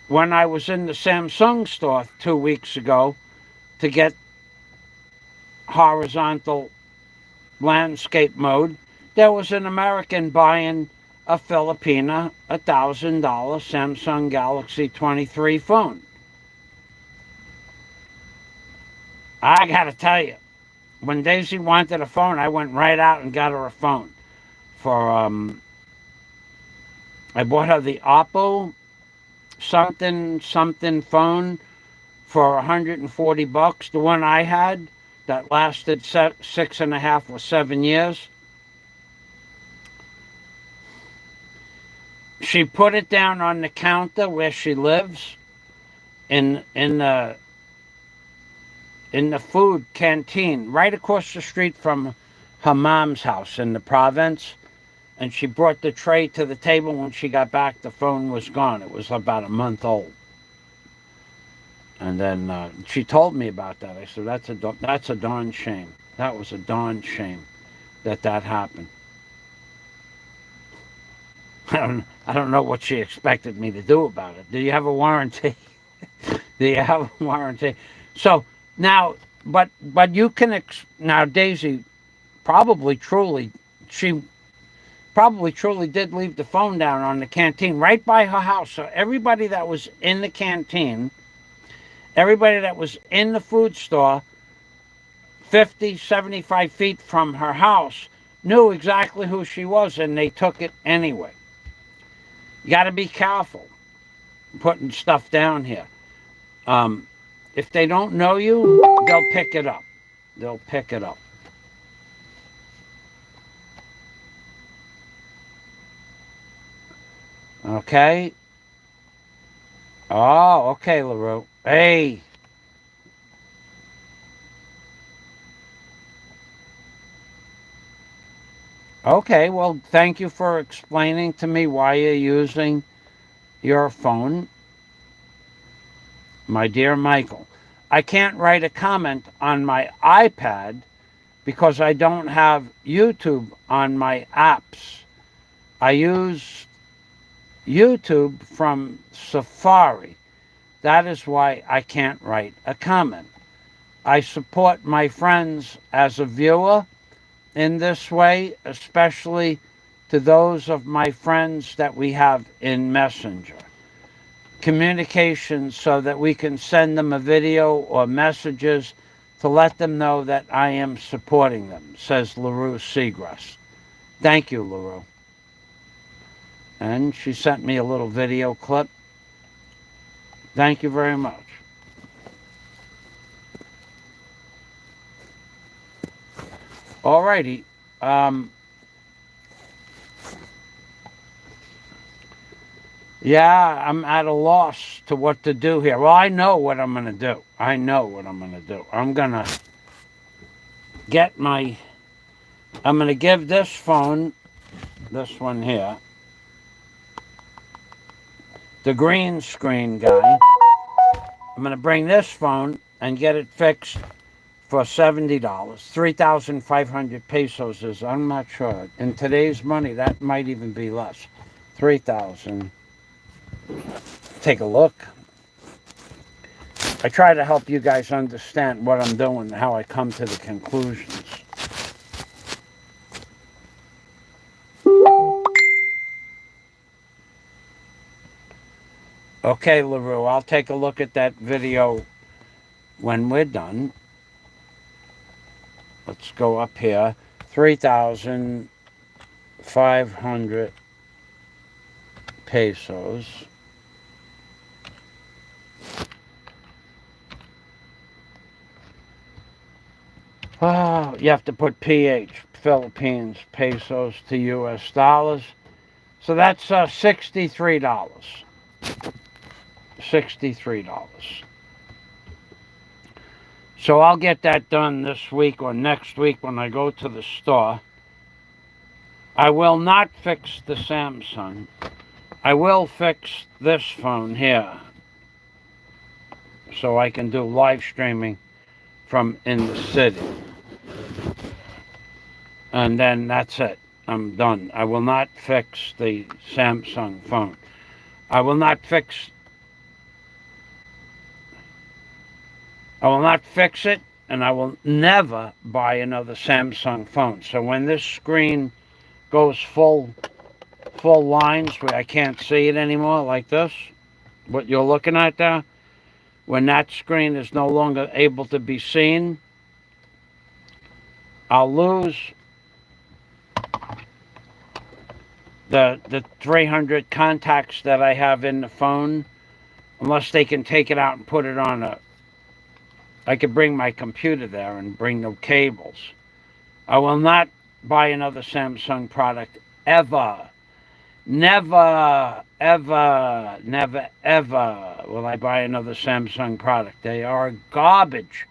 When I was in the Samsung store 2 weeks ago to get horizontal landscape mode, there was an American buying a Filipina $1,000 Samsung Galaxy 23 phone. I gotta tell you, when Daisy wanted a phone, I went right out and got her a phone. I bought her the Oppo something phone for $140. The one I had that lasted 6.5 or 7 years. She put it down on the counter where she lives in the food canteen right across the street from her mom's house in the province. And she brought the tray to the table. When she got back, the phone was gone. It was about a month old. And then she told me about that. I said, that's a darn shame. That was a darn shame that happened. I don't know what she expected me to do about it. Do you have a warranty? Do you have a warranty? So now, but you can now Daisy probably truly did leave the phone down on the canteen right by her house. So everybody that was in the canteen, everybody that was in the food store 50, 75 feet from her house knew exactly who she was, and they took it anyway. You got to be careful putting stuff down here. If they don't know you, they'll pick it up. They'll pick it up. Okay. Oh, okay, LaRue. Hey. Okay, well, thank you for explaining to me why you're using your phone, my dear Michael. I can't write a comment on my iPad because I don't have YouTube on my apps. I use YouTube from Safari. That is why I can't write a comment. I support my friends as a viewer in this way, especially to those of my friends that we have in Messenger. communications so that we can send them a video or messages to let them know that I am supporting them, says LaRue Seagrass. Thank you, LaRue. And she sent me a little video clip. Thank you very much. Alrighty. Yeah, I'm at a loss to what to do here. Well, I know what I'm going to do. I'm going to I'm going to give this phone, this one here, the green screen guy. I'm going to bring this phone and get it fixed for $70. 3,500 pesos is, I'm not sure. In today's money, that might even be less. 3,000. Take a look. I try to help you guys understand what I'm doing, how I come to the conclusions. Okay, LaRue, I'll take a look at that video when we're done. Let's go up here. 3,500 pesos. Oh, you have to put PH, Philippines pesos to US dollars. So that's $63. $63. So I'll get that done this week or next week when I go to the store. I will not fix the Samsung. I will fix this phone here so I can do live streaming from in the city. And then that's it. I'm done. I will not fix the Samsung phone. I will not fix it, and I will never buy another Samsung phone. So when this screen goes full lines where I can't see it anymore, like this, what you're looking at there, when that screen is no longer able to be seen, I'll lose the 300 contacts that I have in the phone, unless they can take it out and put it on I could bring my computer there and bring no cables. I will not buy another Samsung product ever. Never, ever, never, ever will I buy another Samsung product. They are garbage.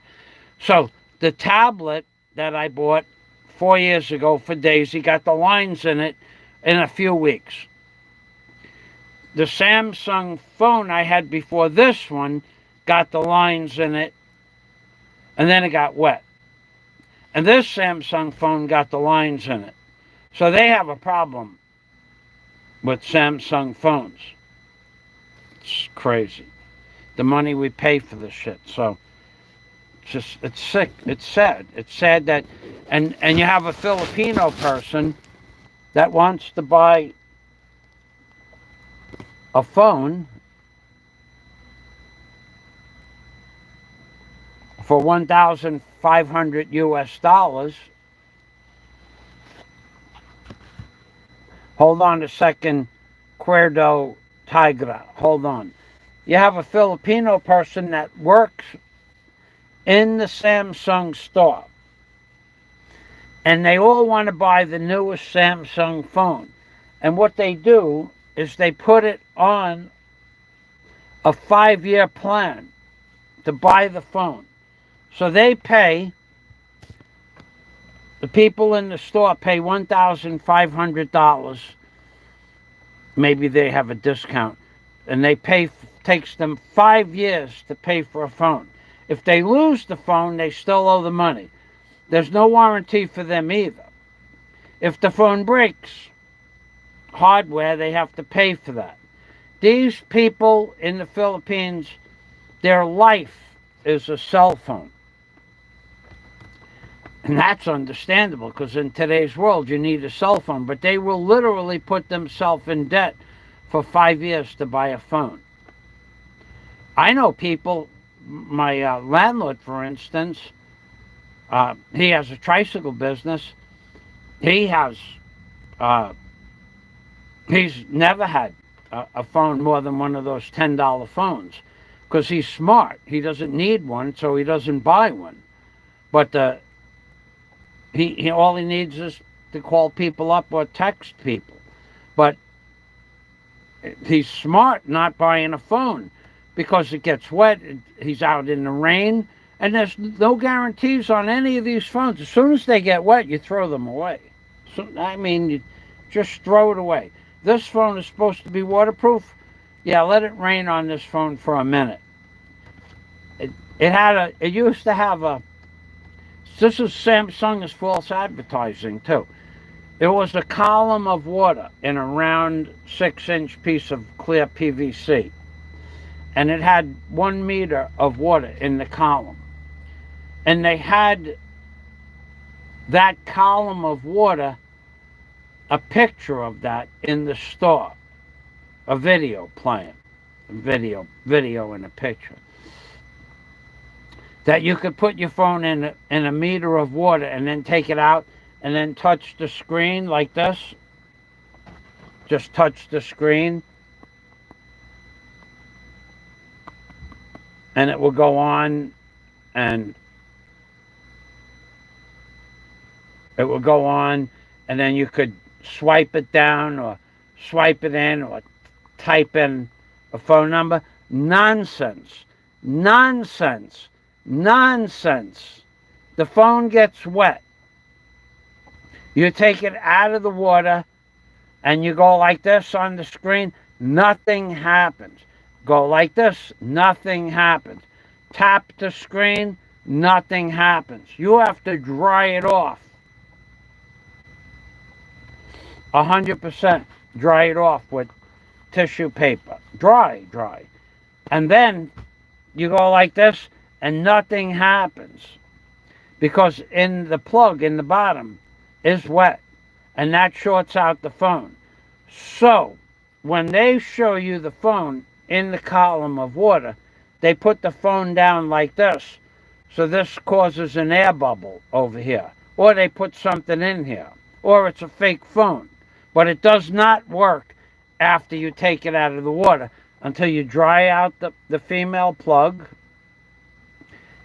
So the tablet that I bought 4 years ago for Daisy got the lines in it in a few weeks. The Samsung phone I had before this one got the lines in it, and then it got wet. And this Samsung phone got the lines in it. So they have a problem with Samsung phones. It's crazy. The money we pay for this shit. So it's sick. It's sad. It's sad that, and you have a Filipino person that wants to buy a phone for 1,500 US dollars. Hold on a second, Cuerdo Tigra. Hold on. You have a Filipino person that works in the Samsung store, and they all want to buy the newest Samsung phone. And what they do is they put it on a 5-year plan to buy the phone. So they pay, the people in the store pay $1,500. Maybe they have a discount. And they pay, takes them 5 years to pay for a phone. If they lose the phone, they still owe the money. There's no warranty for them either. If the phone breaks, hardware, they have to pay for that. These people in the Philippines, their life is a cell phone. And that's understandable, because in today's world, you need a cell phone. But they will literally put themselves in debt for 5 years to buy a phone. I know people, my landlord, for instance, he has a tricycle business. He has, uh, he's never had a phone more than one of those $10 phones because he's smart. He doesn't need one, so he doesn't buy one. But he all he needs is to call people up or text people. But he's smart not buying a phone because it gets wet. He's out in the rain, and there's no guarantees on any of these phones. As soon as they get wet, you throw them away. So I mean, you just throw it away. This phone is supposed to be waterproof. Yeah, let it rain on this phone for a minute. It used to have a. This is Samsung's false advertising too. It was a column of water in a round 6-inch piece of clear PVC. And it had 1 meter of water in the column. And they had that column of water, a picture of that in the store, a video playing, video in a picture. That you could put your phone in a meter of water and then take it out and then touch the screen like this. Just touch the screen. And it will go on and it will go on, and then you could swipe it down or swipe it in or type in a phone number. Nonsense. Nonsense. Nonsense. The phone gets wet. You take it out of the water and you go like this on the screen, nothing happens. Go like this, nothing happens. Tap the screen, nothing happens. You have to dry it off. 100% dry it off with tissue paper. Dry. And then you go like this and nothing happens. Because in the plug in the bottom is wet. And that shorts out the phone. So, when they show you the phone in the column of water, they put the phone down like this. So this causes an air bubble over here. Or they put something in here. Or it's a fake phone. But it does not work after you take it out of the water until you dry out the female plug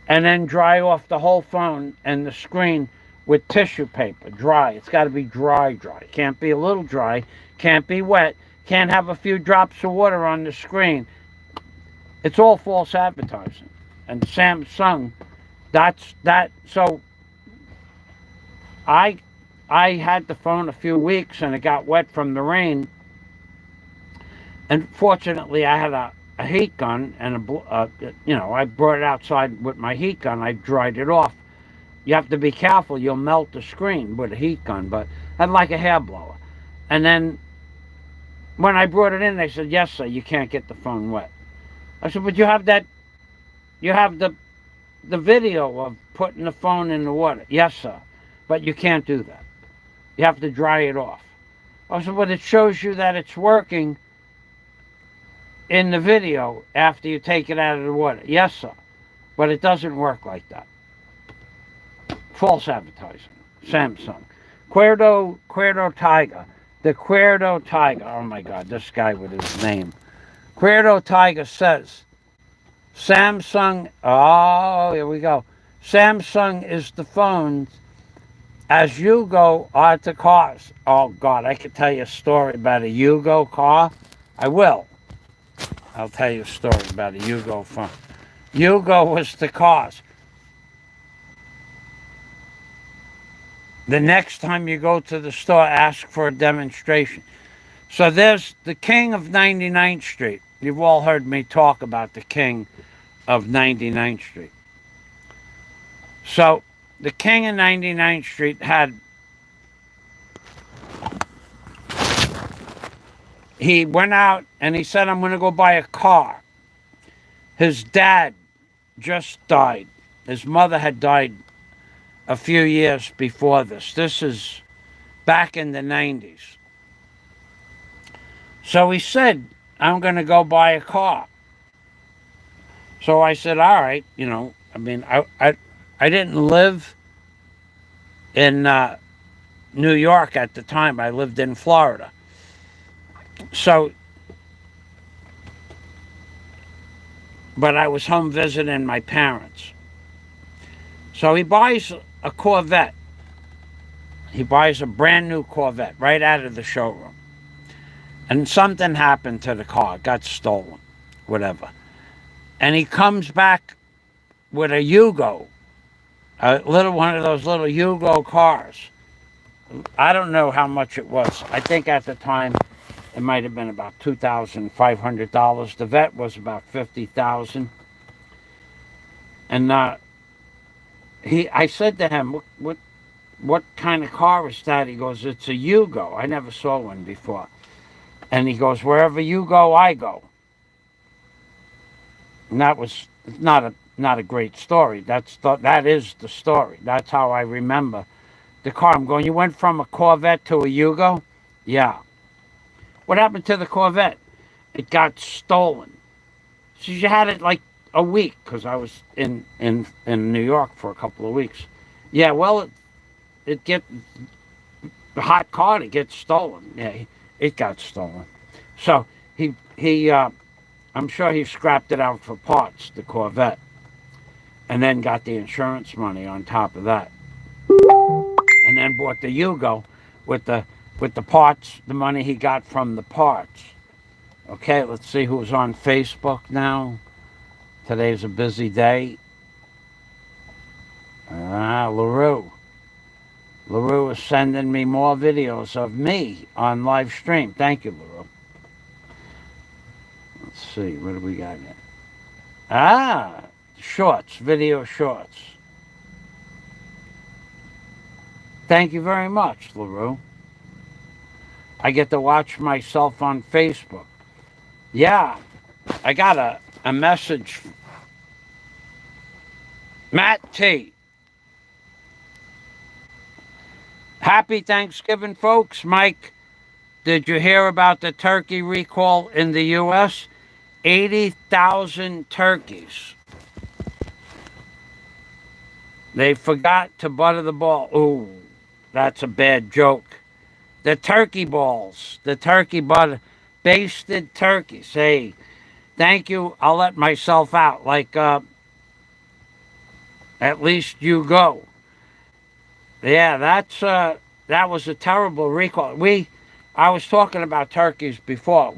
and then dry off the whole phone and the screen with tissue paper. Dry. It's got to be dry. Can't be a little dry. Can't be wet. Can't have a few drops of water on the screen. It's all false advertising. And Samsung, that's that. So I had the phone a few weeks and it got wet from the rain. And fortunately, I had a heat gun and I brought it outside with my heat gun. I dried it off. You have to be careful. You'll melt the screen with a heat gun, but I'd like a hair blower. And then when I brought it in, they said, yes, sir, you can't get the phone wet. I said, but you have the video of putting the phone in the water. Yes, sir, but you can't do that. You have to dry it off. I said, but it shows you that it's working in the video after you take it out of the water. Yes, sir, but it doesn't work like that. False advertising. Samsung. Cuerdo Tiger. The Cuerdo Tiger. Oh my God, this guy with his name. Cuerdo Tiger says, Samsung, oh, here we go. Samsung is the phones as Yugo are to cars. Oh God, I could tell you a story about a Yugo car. I will. I'll tell you a story about a Yugo phone. Yugo was the cars. The next time you go to the store, ask for a demonstration. So there's the king of 99th Street. You've all heard me talk about the king of 99th Street. So the king of 99th Street he went out and he said, I'm going to go buy a car. His dad just died. His mother had died a few years before this. This is back in the 90s. So he said, I'm going to go buy a car. So I said, all right, I mean, I didn't live in New York at the time. I lived in Florida. So, but I was home visiting my parents. So he buys a Corvette. He buys a brand new Corvette right out of the showroom. And something happened to the car. It got stolen. Whatever. And he comes back with a Yugo. One of those little Yugo cars. I don't know how much it was. I think at the time it might have been about $2,500. The vet was about $50,000. And I said to him, what kind of car is that? He goes, it's a Yugo. I never saw one before. And he goes, wherever you go, I go. And that was not a great story. That is the story. That's how I remember the car. I'm going, you went from a Corvette to a Yugo? Yeah. What happened to the Corvette? It got stolen. So you had it like a week, because I was in New York for a couple of weeks. Yeah, well, it get the hot car to get stolen. Yeah, it got stolen. So I'm sure he scrapped it out for parts, the Corvette, and then got the insurance money on top of that, and then bought the Yugo with the parts, the money he got from the parts. Okay, let's see who's on Facebook now. Today's a busy day. LaRue. LaRue is sending me more videos of me on live stream. Thank you, LaRue. Let's see, what do we got here? Shorts, video shorts. Thank you very much, LaRue. I get to watch myself on Facebook. Yeah, I got a message. Matt T. Happy Thanksgiving, folks. Mike, did you hear about the turkey recall in the U.S.? 80,000 turkeys. They forgot to butter the ball. Ooh, that's a bad joke. The turkey balls, the turkey butter, basted turkeys. Hey, thank you. I'll let myself out. Like, at least you go. Yeah, that was a terrible recall. I was talking about turkeys before.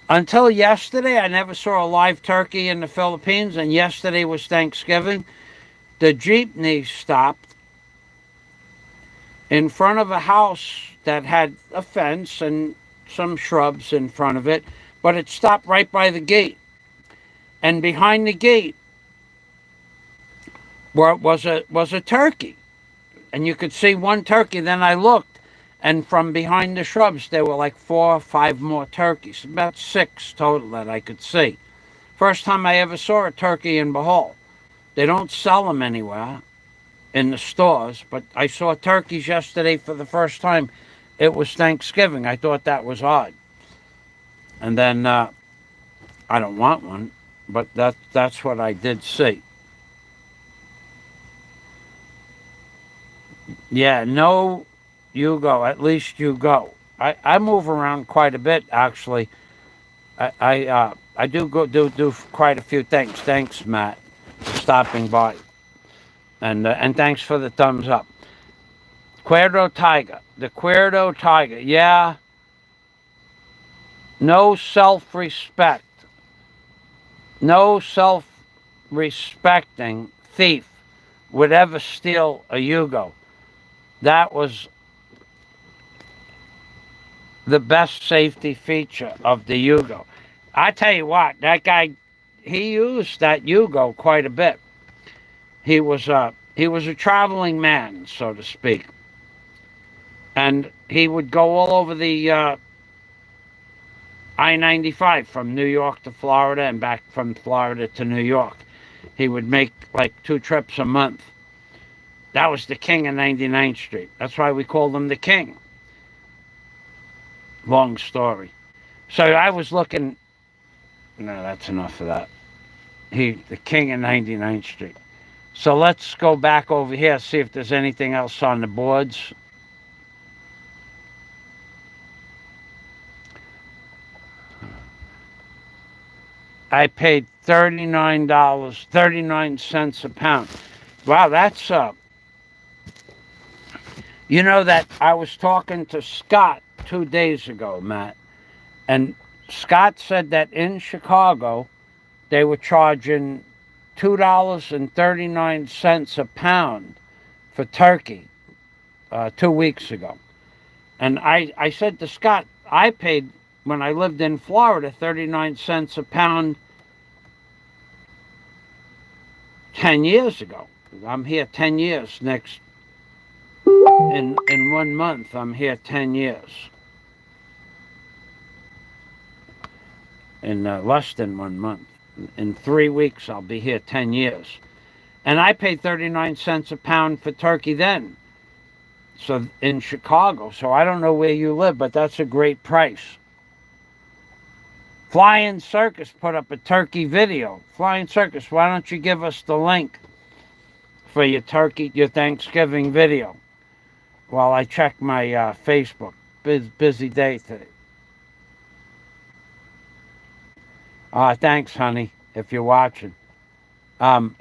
Until yesterday, I never saw a live turkey in the Philippines, and yesterday was Thanksgiving. The jeepney stopped in front of a house that had a fence and some shrubs in front of it, but it stopped right by the gate. And behind the gate was a turkey. And you could see one turkey. Then I looked, and from behind the shrubs, there were like 4 or 5 more turkeys. About 6 total that I could see. First time I ever saw a turkey in Bohol. They don't sell them anywhere in the stores, but I saw turkeys yesterday for the first time. It was Thanksgiving. I thought that was odd. And then I don't want one, but that's what I did see. Yeah, no, you go. At least you go. I move around quite a bit, actually. I do do quite a few things. Thanks, Matt, for stopping by, and thanks for the thumbs up. Cuerdo Tiger, the Cuerdo Tiger. Yeah, no self-respect, no self-respecting thief would ever steal a Yugo. That was the best safety feature of the Yugo. I tell you what, that guy, he used that Yugo quite a bit. He was a traveling man, so to speak, and he would go all over the I-95 from New York to Florida and back from Florida to New York. He would make like 2 trips a month. That was the king of 99th Street. That's why we called him the king. Long story. So I was looking. No, that's enough of that. the king of 99th Street. So let's go back over here, see if there's anything else on the boards. I paid $39.39 a pound. Wow, that's you know that I was talking to Scott 2 days ago, Matt, and Scott said that in Chicago they were charging $2.39 a pound for turkey 2 weeks ago. And I said to Scott, I paid, when I lived in Florida, 39 cents a pound 10 years ago. I'm here 10 years next, in 1 month, I'm here 10 years. In less than 1 month. In 3 weeks, I'll be here 10 years. And I paid 39 cents a pound for turkey then. So in Chicago. So I don't know where you live, but that's a great price. Flying Circus put up a turkey video. Flying Circus, why don't you give us the link for your Thanksgiving video while I check my Facebook. Busy day today. Thanks, honey, if you're watching. Um,